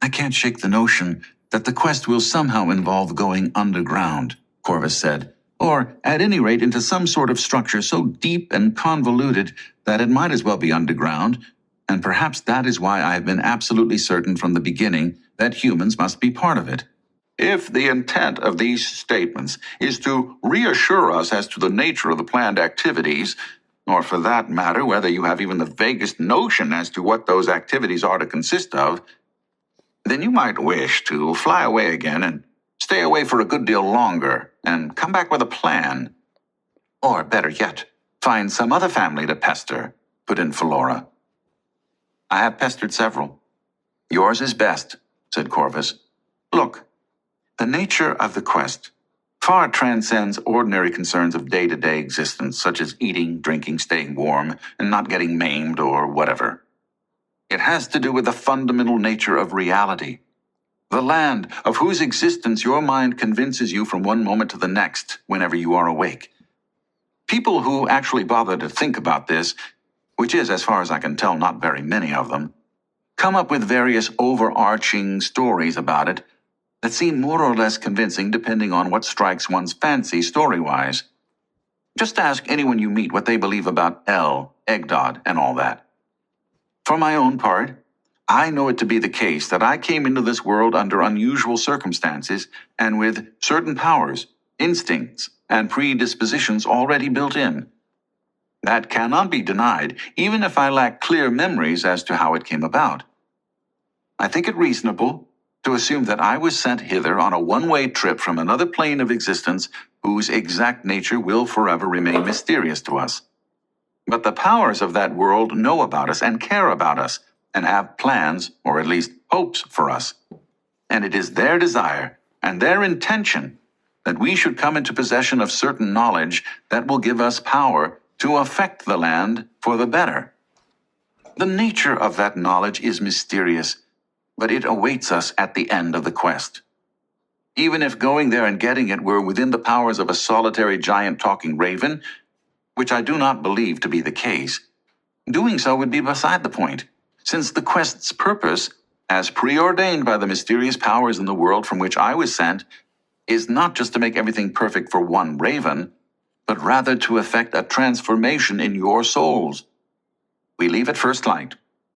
I can't shake the notion that the quest will somehow involve going underground, Corvus said, or at any rate into some sort of structure so deep and convoluted that it might as well be underground, and perhaps that is why I have been absolutely certain from the beginning that humans must be part of it. If the intent of these statements is to reassure us as to the nature of the planned activities, or for that matter, whether you have even the vaguest notion as to what those activities are to consist of, then you might wish to fly away again and stay away for a good deal longer and come back with a plan. Or better yet, find some other family to pester, put in Philora. I have pestered several. Yours is best, said Corvus. Look, the nature of the quest far transcends ordinary concerns of day-to-day existence, such as eating, drinking, staying warm, and not getting maimed or whatever. It has to do with the fundamental nature of reality, the land of whose existence your mind convinces you from one moment to the next whenever you are awake. People who actually bother to think about this, which is, as far as I can tell, not very many of them, come up with various overarching stories about it that seem more or less convincing depending on what strikes one's fancy story-wise. Just ask anyone you meet what they believe about El, Egdod, and all that. For my own part, I know it to be the case that I came into this world under unusual circumstances and with certain powers, instincts, and predispositions already built in. That cannot be denied, even if I lack clear memories as to how it came about. I think it reasonable to assume that I was sent hither on a one-way trip from another plane of existence whose exact nature will forever remain mysterious to us. But the powers of that world know about us and care about us and have plans, or at least hopes, for us. And it is their desire and their intention that we should come into possession of certain knowledge that will give us power to affect the land for the better. The nature of that knowledge is mysterious, but it awaits us at the end of the quest. Even if going there and getting it were within the powers of a solitary giant talking raven, which I do not believe to be the case, doing so would be beside the point, since the quest's purpose, as preordained by the mysterious powers in the world from which I was sent, is not just to make everything perfect for one raven, but rather to effect a transformation in your souls. We leave at first light,